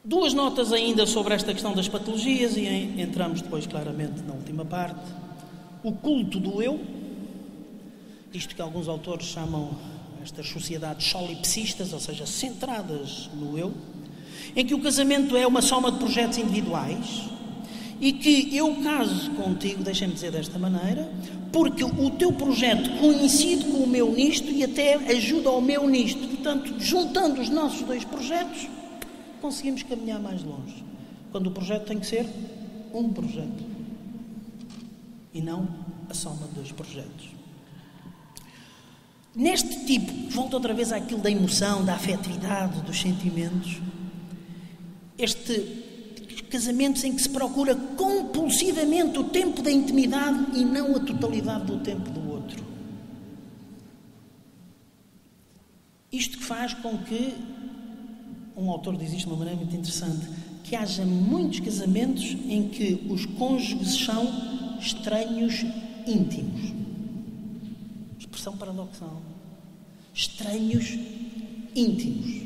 Duas notas ainda sobre esta questão das patologias e entramos depois claramente na última parte. O culto do eu, isto que alguns autores chamam estas sociedades solipsistas, ou seja, centradas no eu, em que o casamento é uma soma de projetos individuais e que eu caso contigo, deixem-me dizer desta maneira, porque o teu projeto coincide com o meu nisto e até ajuda ao meu nisto. Portanto, juntando os nossos dois projetos, conseguimos caminhar mais longe. Quando o projeto tem que ser um projeto e não a soma de dois projetos. Neste tipo, volto outra vez àquilo da emoção, da afetividade, dos sentimentos, casamentos em que se procura compulsivamente o tempo da intimidade e não a totalidade do tempo do outro. Isto que faz com que, um autor diz isto de uma maneira muito interessante, que haja muitos casamentos em que os cônjuges são estranhos íntimos. Expressão paradoxal. Estranhos íntimos.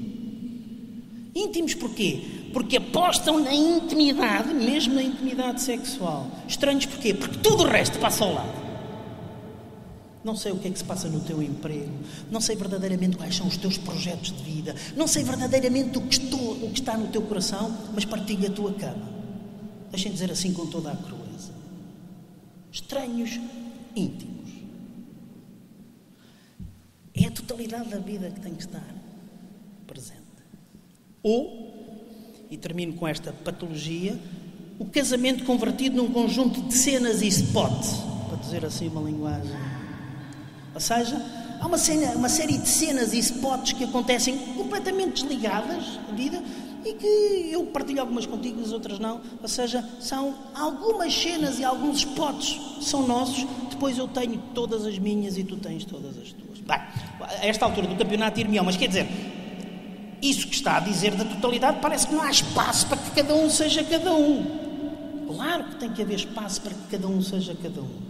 Íntimos porquê? Porque apostam na intimidade, mesmo na intimidade sexual. Estranhos porquê? Porque tudo o resto passa ao lado. Não sei o que é que se passa no teu emprego, não sei verdadeiramente quais são os teus projetos de vida, não sei verdadeiramente o que está no teu coração, mas partilho a tua cama. Deixem dizer assim com toda a crueza. Estranhos íntimos. É a totalidade da vida que tem que estar presente. Ou, e termino com esta patologia, o casamento convertido num conjunto de cenas e spots, para dizer assim uma linguagem. Ou seja, há uma série de cenas e spots que acontecem completamente desligadas da vida e que eu partilho algumas contigo e as outras não. Ou seja, são algumas cenas e alguns spots são nossos, depois eu tenho todas as minhas e tu tens todas as tuas. Bem, a esta altura do campeonato ir-me-ão, mas quer dizer, isso que está a dizer da totalidade parece que não há espaço para que cada um seja cada um. Claro que tem que haver espaço para que cada um seja cada um.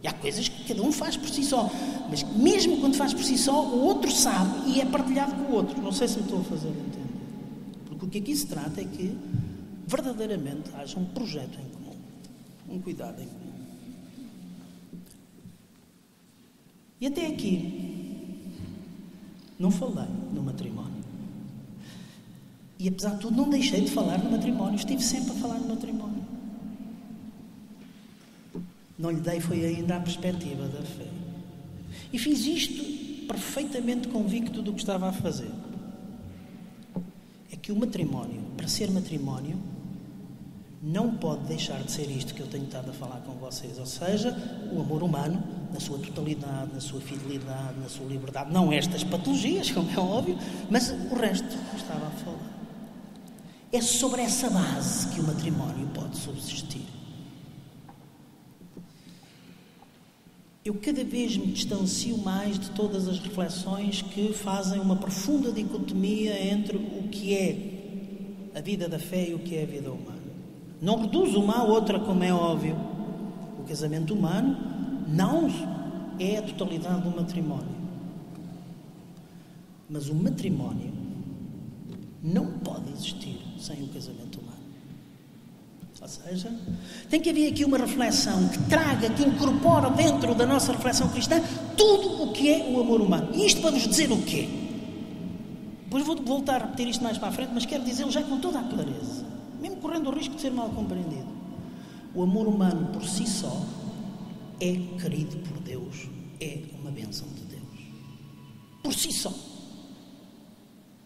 E há coisas que cada um faz por si só. Mas mesmo quando faz por si só, o outro sabe e é partilhado com o outro. Não sei se me estou a fazer entender. Porque o que aqui se trata é que verdadeiramente haja um projeto em comum. Um cuidado em comum. E até aqui não falei no matrimónio. E apesar de tudo não deixei de falar no matrimónio. Estive sempre a falar no matrimónio. Não lhe dei foi ainda a perspectiva da fé. E fiz isto perfeitamente convicto do que estava a fazer. É que o matrimónio, para ser matrimónio, não pode deixar de ser isto que eu tenho estado a falar com vocês. Ou seja, o amor humano, na sua totalidade, na sua fidelidade, na sua liberdade. Não estas patologias, como é óbvio, mas o resto que estava a falar. É sobre essa base que o matrimónio pode subsistir. Eu cada vez me distancio mais de todas as reflexões que fazem uma profunda dicotomia entre o que é a vida da fé e o que é a vida humana. Não reduzo uma à outra, como é óbvio. O casamento humano não é a totalidade do matrimónio. Mas o matrimónio não pode existir sem o casamento humano. Ou seja, tem que haver aqui uma reflexão que traga, que incorpora dentro da nossa reflexão cristã tudo o que é o amor humano. E isto para nos dizer o quê? Depois vou voltar a repetir isto mais para a frente, mas quero dizê-lo já com toda a clareza, mesmo correndo o risco de ser mal compreendido. O amor humano por si só é querido por Deus, é uma bênção de Deus. Por si só.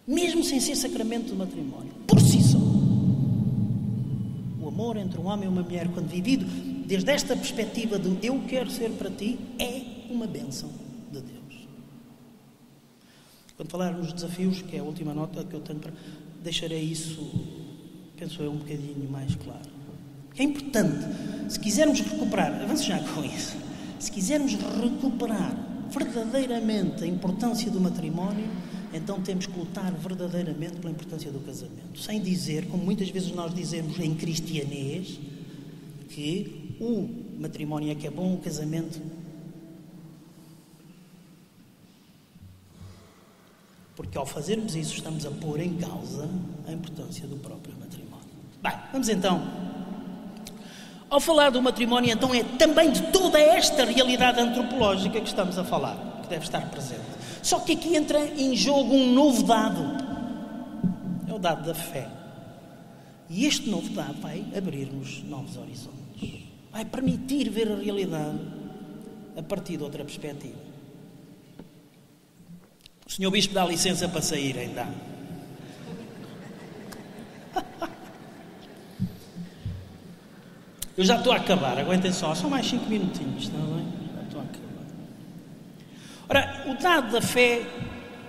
Mesmo sem ser sacramento do matrimónio. Por si só. O amor entre um homem e uma mulher, quando vivido desde esta perspectiva de eu quero ser para ti, é uma bênção de Deus. Quando falar nos desafios, que é a última nota que eu tenho para... deixarei isso, penso eu, um bocadinho mais claro. É importante, se quisermos recuperar, avance já com isso, se quisermos recuperar verdadeiramente a importância do matrimónio, então temos que lutar verdadeiramente pela importância do casamento. Sem dizer, como muitas vezes nós dizemos em cristianês, que o matrimónio é que é bom, o casamento... Porque ao fazermos isso estamos a pôr em causa a importância do próprio matrimónio. Bem, vamos então... Ao falar do matrimónio, então, é também de toda esta realidade antropológica que estamos a falar, que deve estar presente. Só que aqui entra em jogo um novo dado. É o dado da fé. E este novo dado vai abrir-nos novos horizontes. Vai permitir ver a realidade a partir de outra perspectiva. O Sr. Bispo dá licença para sair ainda. Eu já estou a acabar, aguentem só mais 5 minutinhos, está bem? Já estou a acabar. Ora, o dado da fé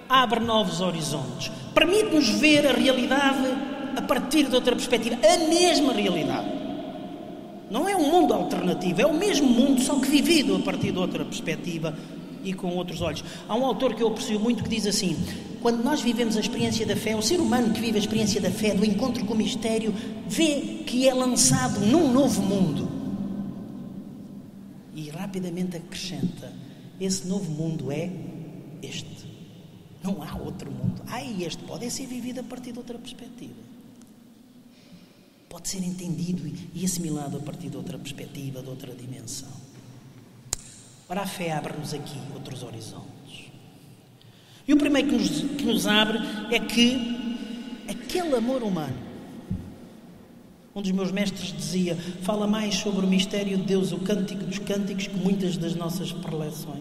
abre novos horizontes, permite-nos ver a realidade a partir de outra perspectiva, a mesma realidade. Não é um mundo alternativo, é o mesmo mundo, só que vivido a partir de outra perspectiva e com outros olhos. Há um autor que eu aprecio muito que diz assim: quando nós vivemos a experiência da fé, o ser humano que vive a experiência da fé, do encontro com o mistério, vê que é lançado num novo mundo. E rapidamente acrescenta: esse novo mundo é este. Não há outro mundo. Este pode ser vivido a partir de outra perspectiva. Pode ser entendido e assimilado a partir de outra perspectiva, de outra dimensão. Ora, a fé abre-nos aqui outros horizontes. E o primeiro que nos abre é que aquele amor humano, um dos meus mestres dizia, fala mais sobre o mistério de Deus, o Cântico dos Cânticos, que muitas das nossas preleções.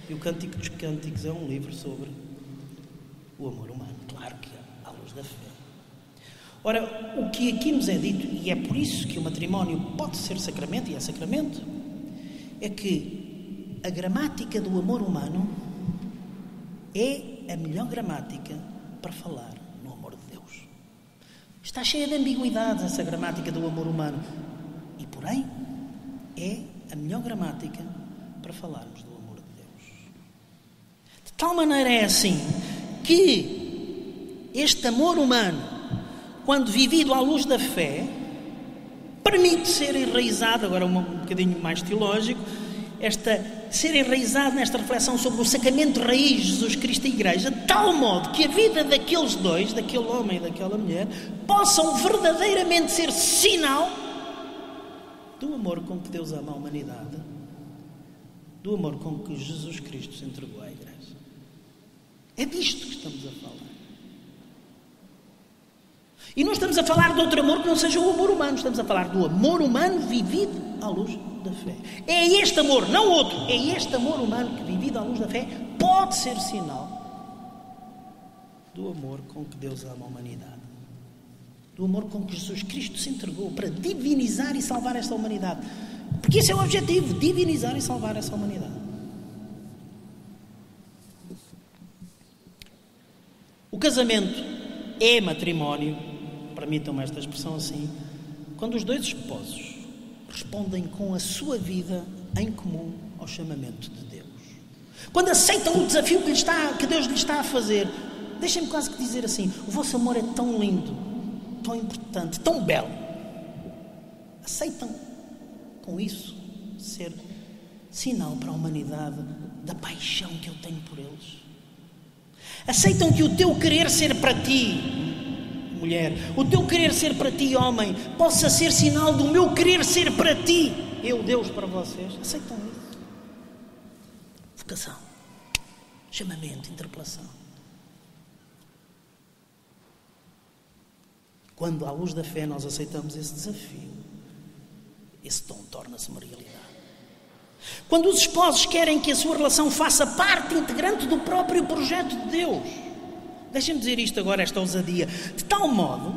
E o Cântico dos Cânticos é um livro sobre o amor humano, claro que à luz da fé. Ora, o que aqui nos é dito, e é por isso que o matrimónio pode ser sacramento, e é sacramento, é que a gramática do amor humano é a melhor gramática para falar no amor de Deus. Está cheia de ambiguidades essa gramática do amor humano, e porém é a melhor gramática para falarmos do amor de Deus. De tal maneira é assim que este amor humano, quando vivido à luz da fé, permite ser enraizado, agora um bocadinho mais teológico, ser enraizado nesta reflexão sobre o sacramento raiz de Jesus Cristo e a Igreja, de tal modo que a vida daqueles dois, daquele homem e daquela mulher, possam verdadeiramente ser sinal do amor com que Deus ama a humanidade, do amor com que Jesus Cristo se entregou à Igreja. É disto que estamos a falar. E não estamos a falar de outro amor que não seja o amor humano. Estamos a falar do amor humano vivido à luz da fé. É este amor, não outro. É este amor humano que, vivido à luz da fé, pode ser sinal do amor com que Deus ama a humanidade. Do amor com que Jesus Cristo se entregou para divinizar e salvar esta humanidade. Porque esse é o objetivo, divinizar e salvar essa humanidade. O casamento é matrimónio, permitam-me esta expressão assim, quando os dois esposos respondem com a sua vida em comum ao chamamento de Deus. Quando aceitam o desafio que Deus lhe está a fazer. Deixem-me quase que dizer assim: o vosso amor é tão lindo, tão importante, tão belo. Aceitam com isso ser sinal para a humanidade da paixão que eu tenho por eles. Aceitam que o teu querer ser para ti, mulher, o teu querer ser para ti, homem, possa ser sinal do meu querer ser para ti, eu, Deus, para vocês. Aceitam isso? Vocação, chamamento, interpelação. Quando, à luz da fé, nós aceitamos esse desafio, esse dom torna-se uma realidade. Quando os esposos querem que a sua relação faça parte integrante do próprio projeto de Deus. Deixem-me dizer isto agora, esta ousadia. De tal modo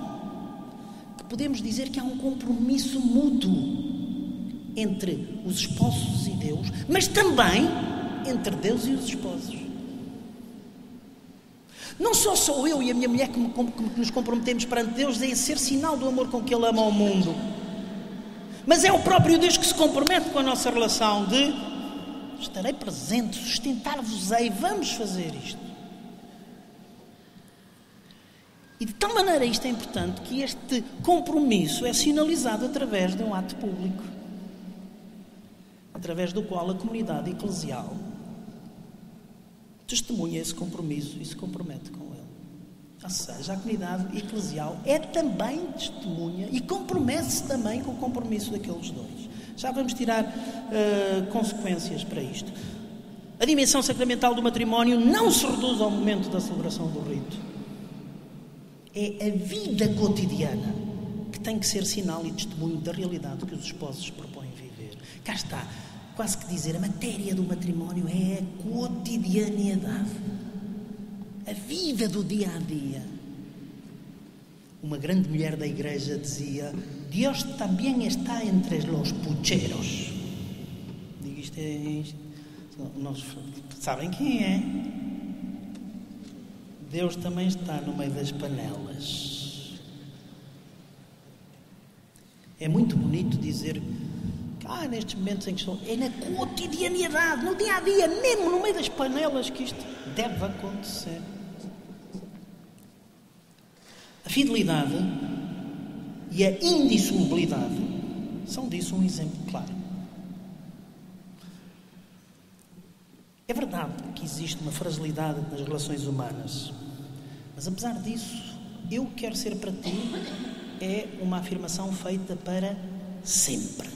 que podemos dizer que há um compromisso mútuo entre os esposos e Deus, mas também entre Deus e os esposos. Não sou eu e a minha mulher que nos comprometemos perante Deus em ser sinal do amor com que Ele ama ao mundo. Mas é o próprio Deus que se compromete com a nossa relação de estarei presente, sustentar-vos-ei, vamos fazer isto. E de tal maneira isto é importante que este compromisso é sinalizado através de um ato público, através do qual a comunidade eclesial testemunha esse compromisso e se compromete com ele. Ou seja, a comunidade eclesial é também testemunha e compromete-se também com o compromisso daqueles dois. Já vamos tirar consequências para isto. A dimensão sacramental do matrimónio não se reduz ao momento da celebração do rito. É a vida cotidiana que tem que ser sinal e testemunho da realidade que os esposos se propõem viver. Cá está, quase que dizer, a matéria do matrimónio é a cotidianidade, a vida do dia a dia. Uma grande mulher da igreja dizia: Deus também está entre os pucheros. Digo, isto nós sabem quem é? Deus também está no meio das panelas. É muito bonito dizer que nestes momentos em que estou, é na cotidianidade, no dia a dia, mesmo no meio das panelas, que isto deve acontecer. A fidelidade e a indissolubilidade são disso um exemplo claro. É verdade que existe uma fragilidade nas relações humanas, mas apesar disso, eu quero ser para ti é uma afirmação feita para sempre.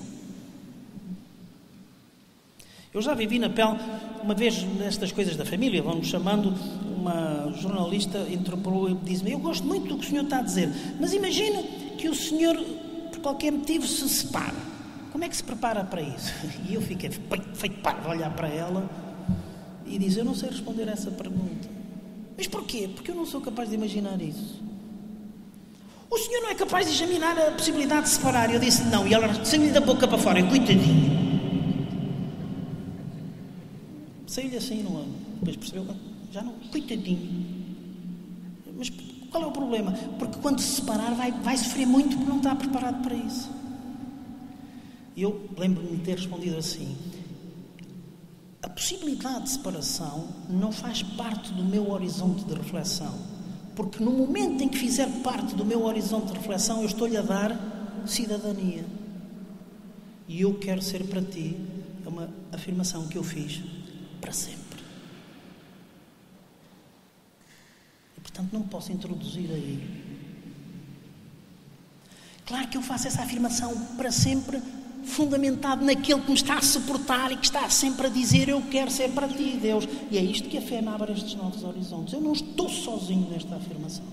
Eu já vivi na pele, uma vez nestas coisas da família, vamos chamando, uma jornalista interpelou e disse-me: eu gosto muito do que o senhor está a dizer, mas imagina que o senhor, por qualquer motivo, se separa. Como é que se prepara para isso? E eu fiquei feito parvo a olhar para ela e disse: eu não sei responder a essa pergunta. Mas porquê? Porque eu não sou capaz de imaginar isso. O senhor não é capaz de examinar a possibilidade de separar? Eu disse: não. E ela saiu-lhe da boca para fora, coitadinho. Saiu-lhe assim, não, depois percebeu, já não, coitadinho. Mas qual é o problema? Porque quando se separar vai sofrer muito porque não está preparado para isso. E eu lembro-me de ter respondido assim: a possibilidade de separação não faz parte do meu horizonte de reflexão, porque no momento em que fizer parte do meu horizonte de reflexão, eu estou-lhe a dar cidadania. E eu quero ser para ti, é uma afirmação que eu fiz para sempre. E, portanto, não posso introduzir aí. Claro que eu faço essa afirmação para sempre, fundamentado naquele que me está a suportar e que está sempre a dizer: eu quero ser para ti, Deus. E é isto que a fé me abre estes novos horizontes. Eu não estou sozinho nesta afirmação.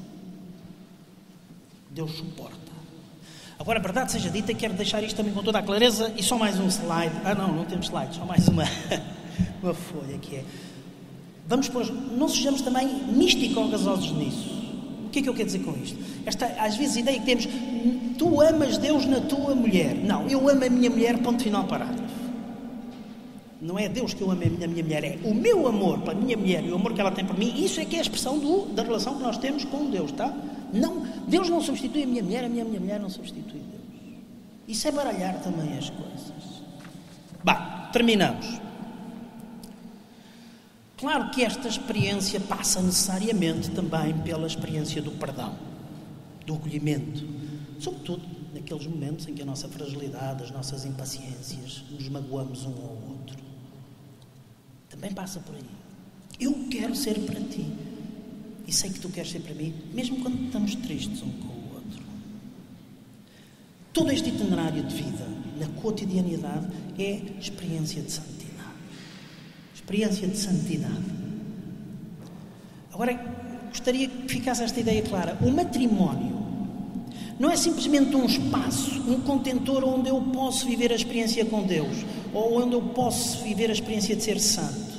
Deus suporta. Agora, a verdade seja dita, quero deixar isto também com toda a clareza, e só mais um slide. Não temos slide, só mais uma folha que é: não sejamos também místico-gasosos nisso. O que é que eu quero dizer com isto? Às vezes a ideia que temos: tu amas Deus na tua mulher. Não, eu amo a minha mulher, ponto final, parágrafo. Não é Deus que eu amo a minha mulher, é o meu amor para a minha mulher e o amor que ela tem por mim. Isso é que é a expressão da relação que nós temos com Deus, tá? Não, Deus não substitui a minha mulher não substitui Deus. Isso é baralhar também as coisas. Terminamos. Claro que esta experiência passa necessariamente também pela experiência do perdão, do acolhimento, sobretudo naqueles momentos em que a nossa fragilidade, as nossas impaciências, nos magoamos um ao outro. Também passa por aí. Eu quero ser para ti e sei que tu queres ser para mim, mesmo quando estamos tristes um com o outro. Todo este itinerário de vida, na cotidianidade, é experiência de santidade. Experiência de santidade. Agora, gostaria que ficasse esta ideia clara. O matrimónio não é simplesmente um espaço, um contentor onde eu posso viver a experiência com Deus, ou onde eu posso viver a experiência de ser santo.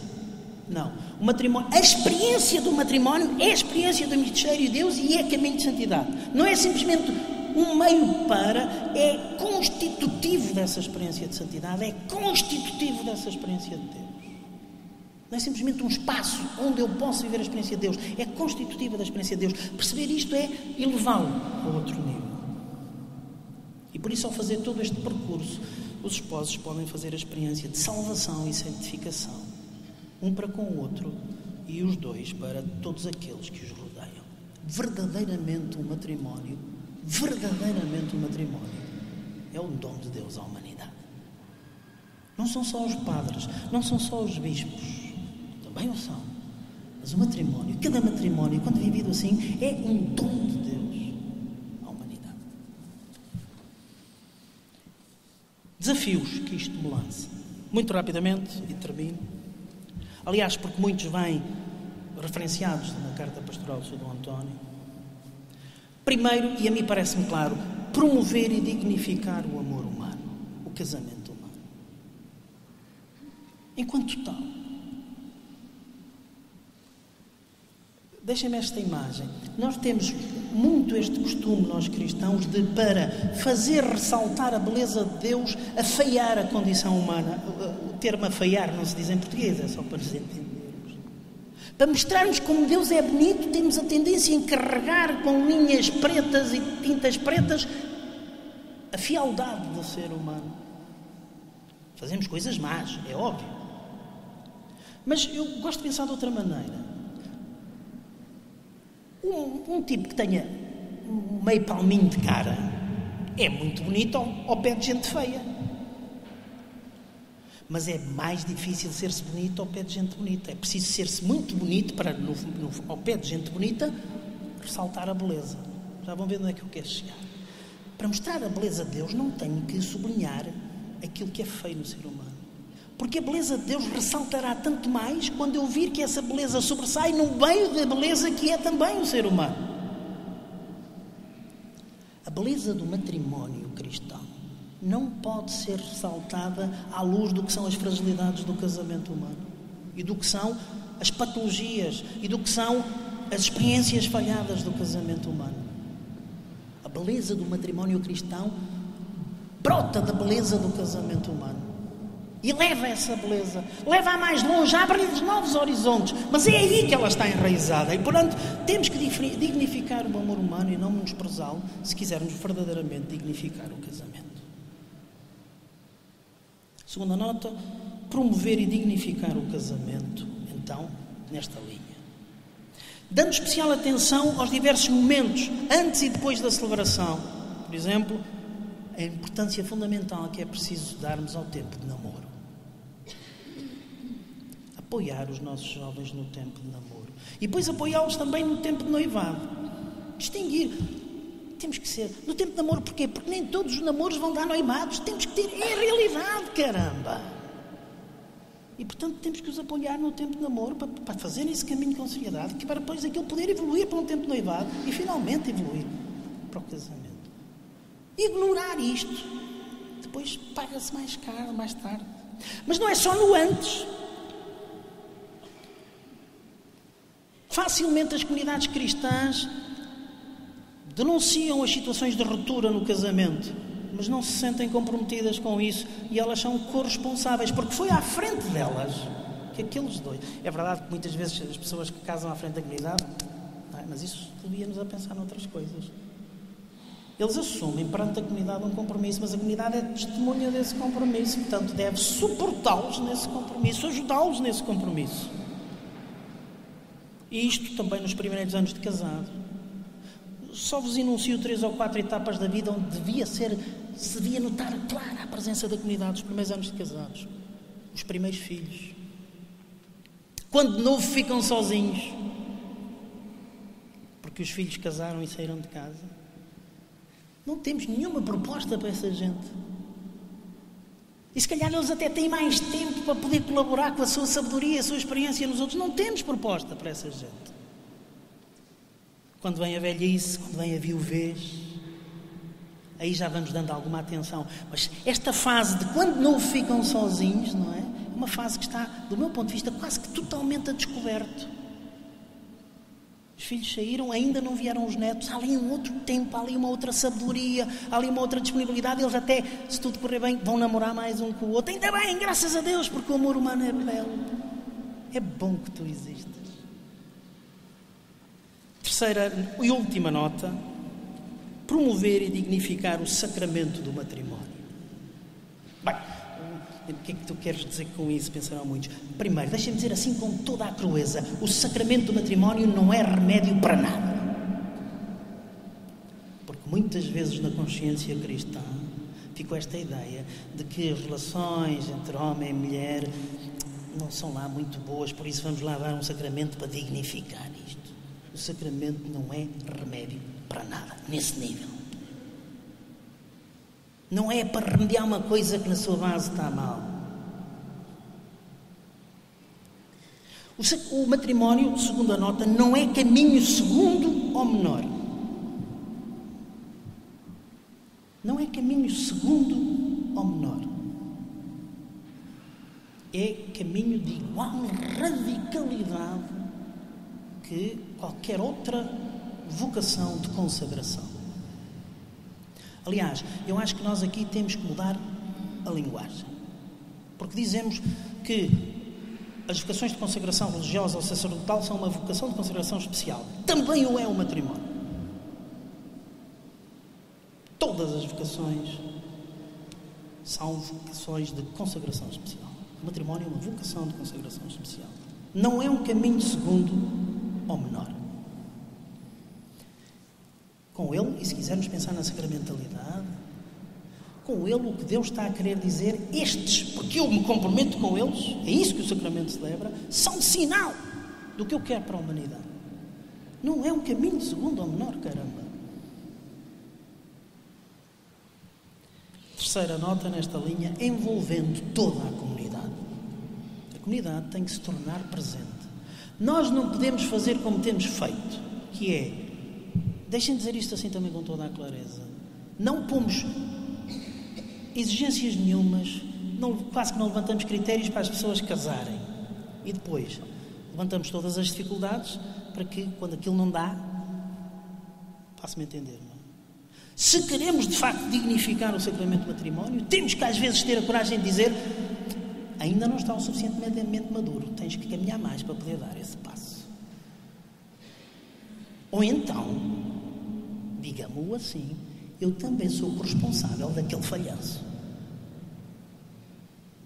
Não. O matrimónio, a experiência do matrimónio é a experiência do mistério de Deus e é caminho de santidade. Não é simplesmente um meio para, é constitutivo dessa experiência de santidade, é constitutivo dessa experiência de Deus. Não é simplesmente um espaço onde eu posso viver a experiência de Deus, é constitutiva da experiência de Deus. Perceber isto é elevá-lo a outro nível. E por isso, ao fazer todo este percurso, os esposos podem fazer a experiência de salvação e santificação, um para com o outro e os dois para todos aqueles que os rodeiam. Verdadeiramente um matrimónio é um dom de Deus à humanidade. Não são só os padres, não são só os bispos, também o são, mas o matrimónio, cada matrimónio, quando vivido assim, é um dom de Deus à humanidade. Desafios que isto me lança, muito rapidamente, e termino. Aliás, porque muitos vêm referenciados na carta pastoral do Sr. Dom António. Primeiro, e a mim parece-me claro, promover e dignificar o amor humano, o casamento humano. Enquanto tal, deixem-me esta imagem. Nós temos muito este costume, nós cristãos, de, para fazer ressaltar a beleza de Deus, afeiar a condição humana. O termo afeiar não se diz em português, é só para nos entendermos. Para mostrarmos como Deus é bonito, temos a tendência a encarregar com linhas pretas e tintas pretas a fialdade do ser humano. Fazemos coisas más, é óbvio. Mas eu gosto de pensar de outra maneira. Um tipo que tenha meio palminho de cara é muito bonito ao pé de gente feia. Mas é mais difícil ser-se bonito ao pé de gente bonita. É preciso ser-se muito bonito para, ao pé de gente bonita, ressaltar a beleza. Já vão ver onde é que eu quero chegar. Para mostrar a beleza de Deus, não tenho que sublinhar aquilo que é feio no ser humano. Porque a beleza de Deus ressaltará tanto mais quando eu vir que essa beleza sobressai no meio da beleza que é também o ser humano. A beleza do matrimónio cristão não pode ser ressaltada à luz do que são as fragilidades do casamento humano e do que são as patologias e do que são as experiências falhadas do casamento humano. A beleza do matrimónio cristão brota da beleza do casamento humano. E leva essa beleza, leva-a mais longe, abre-lhes novos horizontes, mas é aí que ela está enraizada. E, portanto, temos que dignificar o amor humano e não menosprezá-lo se quisermos verdadeiramente dignificar o casamento. Segunda nota, promover e dignificar o casamento, então, nesta linha. Dando especial atenção aos diversos momentos, antes e depois da celebração. Por exemplo, a importância fundamental que é preciso darmos ao tempo de namoro. Apoiar os nossos jovens no tempo de namoro. E depois apoiá-los também no tempo de noivado. Distinguir. Temos que ser... No tempo de namoro, porquê? Porque nem todos os namoros vão dar noivados. Temos que ter... É a realidade, caramba! E, portanto, temos que os apoiar no tempo de namoro para fazerem esse caminho com seriedade, que para depois aquilo poder evoluir para um tempo de noivado e, finalmente, evoluir para o casamento. Ignorar isto, depois paga-se mais caro, mais tarde. Mas não é só no antes. Facilmente as comunidades cristãs denunciam as situações de ruptura no casamento, mas não se sentem comprometidas com isso e elas são corresponsáveis, porque foi à frente delas que aqueles dois... É verdade que muitas vezes as pessoas que casam à frente da comunidade, mas isso devia-nos a pensar noutras coisas. Eles assumem perante a comunidade um compromisso, mas a comunidade é testemunha desse compromisso, portanto deve suportá-los nesse compromisso, ajudá-los nesse compromisso. E isto também nos primeiros anos de casado. Só vos enuncio 3 ou 4 etapas da vida onde se devia notar clara a presença da comunidade dos primeiros anos de casados. Os primeiros filhos. Quando de novo ficam sozinhos. Porque os filhos casaram e saíram de casa. Não temos nenhuma proposta para essa gente. E se calhar eles até têm mais tempo para poder colaborar com a sua sabedoria, a sua experiência nos outros. Não temos proposta para essa gente. Quando vem a velhice, quando vem a viuvez, aí já vamos dando alguma atenção. Mas esta fase de quando não ficam sozinhos, não é? Uma fase que está, do meu ponto de vista, quase que totalmente a descoberto. Os filhos saíram, ainda não vieram os netos, há ali um outro tempo, há ali uma outra sabedoria, há ali uma outra disponibilidade, eles até, se tudo correr bem, vão namorar mais um com o outro. Ainda bem, graças a Deus, porque o amor humano é belo. É bom que tu existas. Terceira e última nota, promover e dignificar o sacramento do matrimónio. Bem, o que é que tu queres dizer com isso? Pensarão muitos. Primeiro, deixa-me dizer assim com toda a crueza, o sacramento do matrimónio não é remédio para nada. Porque muitas vezes na consciência cristã ficou esta ideia de que as relações entre homem e mulher não são lá muito boas, por isso vamos lá dar um sacramento para dignificar isto. O sacramento não é remédio para nada, nesse nível. Não é para remediar uma coisa que na sua base está mal. O matrimónio, segundo a nota, não é caminho segundo ou menor. Não é caminho segundo ou menor. É caminho de igual radicalidade que qualquer outra vocação de consagração. Aliás, eu acho que nós aqui temos que mudar a linguagem. Porque dizemos que as vocações de consagração religiosa ou sacerdotal são uma vocação de consagração especial. Também o é o matrimónio. Todas as vocações são vocações de consagração especial. O matrimónio é uma vocação de consagração especial. Não é um caminho segundo ou menor. Com ele, e se quisermos pensar na sacramentalidade, com ele o que Deus está a querer dizer, estes, porque eu me comprometo com eles, é isso que o sacramento celebra, são sinal do que eu quero para a humanidade. Não é um caminho segundo ou menor, caramba. Terceira nota nesta linha, envolvendo toda a comunidade. A comunidade tem que se tornar presente. Nós não podemos fazer como temos feito, que é, deixem dizer isto assim também com toda a clareza, não pomos exigências nenhumas, quase que não levantamos critérios para as pessoas casarem. E depois levantamos todas as dificuldades para que, quando aquilo não dá, faça-me entender, não é? Se queremos, de facto, dignificar o sacramento do matrimónio, temos que, às vezes, ter a coragem de dizer ainda não está o suficientemente maduro, tens que caminhar mais para poder dar esse passo. Ou então, digamos-o assim, eu também sou corresponsável daquele falhanço.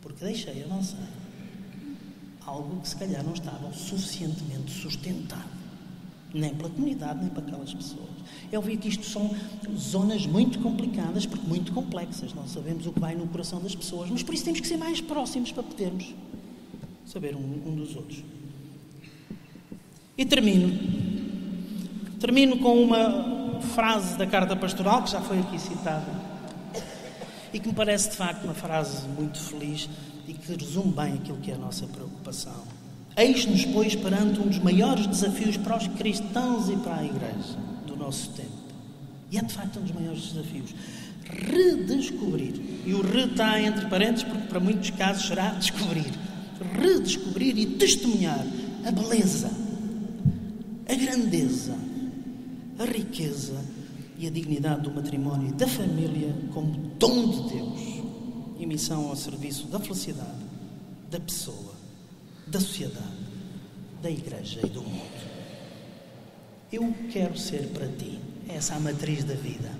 Porque deixei avançar algo que se calhar não estava suficientemente sustentado. Nem pela comunidade, nem para aquelas pessoas. Eu vi que isto são zonas muito complicadas, porque muito complexas. Não sabemos o que vai no coração das pessoas, mas por isso temos que ser mais próximos para podermos saber um dos outros. E termino com uma frase da Carta Pastoral, que já foi aqui citada, e que me parece, de facto, uma frase muito feliz e que resume bem aquilo que é a nossa preocupação. Eis-nos, pois, perante um dos maiores desafios para os cristãos e para a Igreja do nosso tempo. E é, de facto, um dos maiores desafios. Redescobrir. E o está entre parênteses, porque para muitos casos será descobrir. Redescobrir e testemunhar a beleza, a grandeza, a riqueza e a dignidade do matrimónio e da família como dom de Deus e missão ao serviço da felicidade, da pessoa, da sociedade, da Igreja e do mundo. Eu quero ser para ti essa a matriz da vida.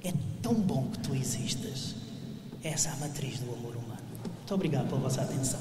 É tão bom que tu existas. Essa é a matriz do amor humano. Muito obrigado pela vossa atenção.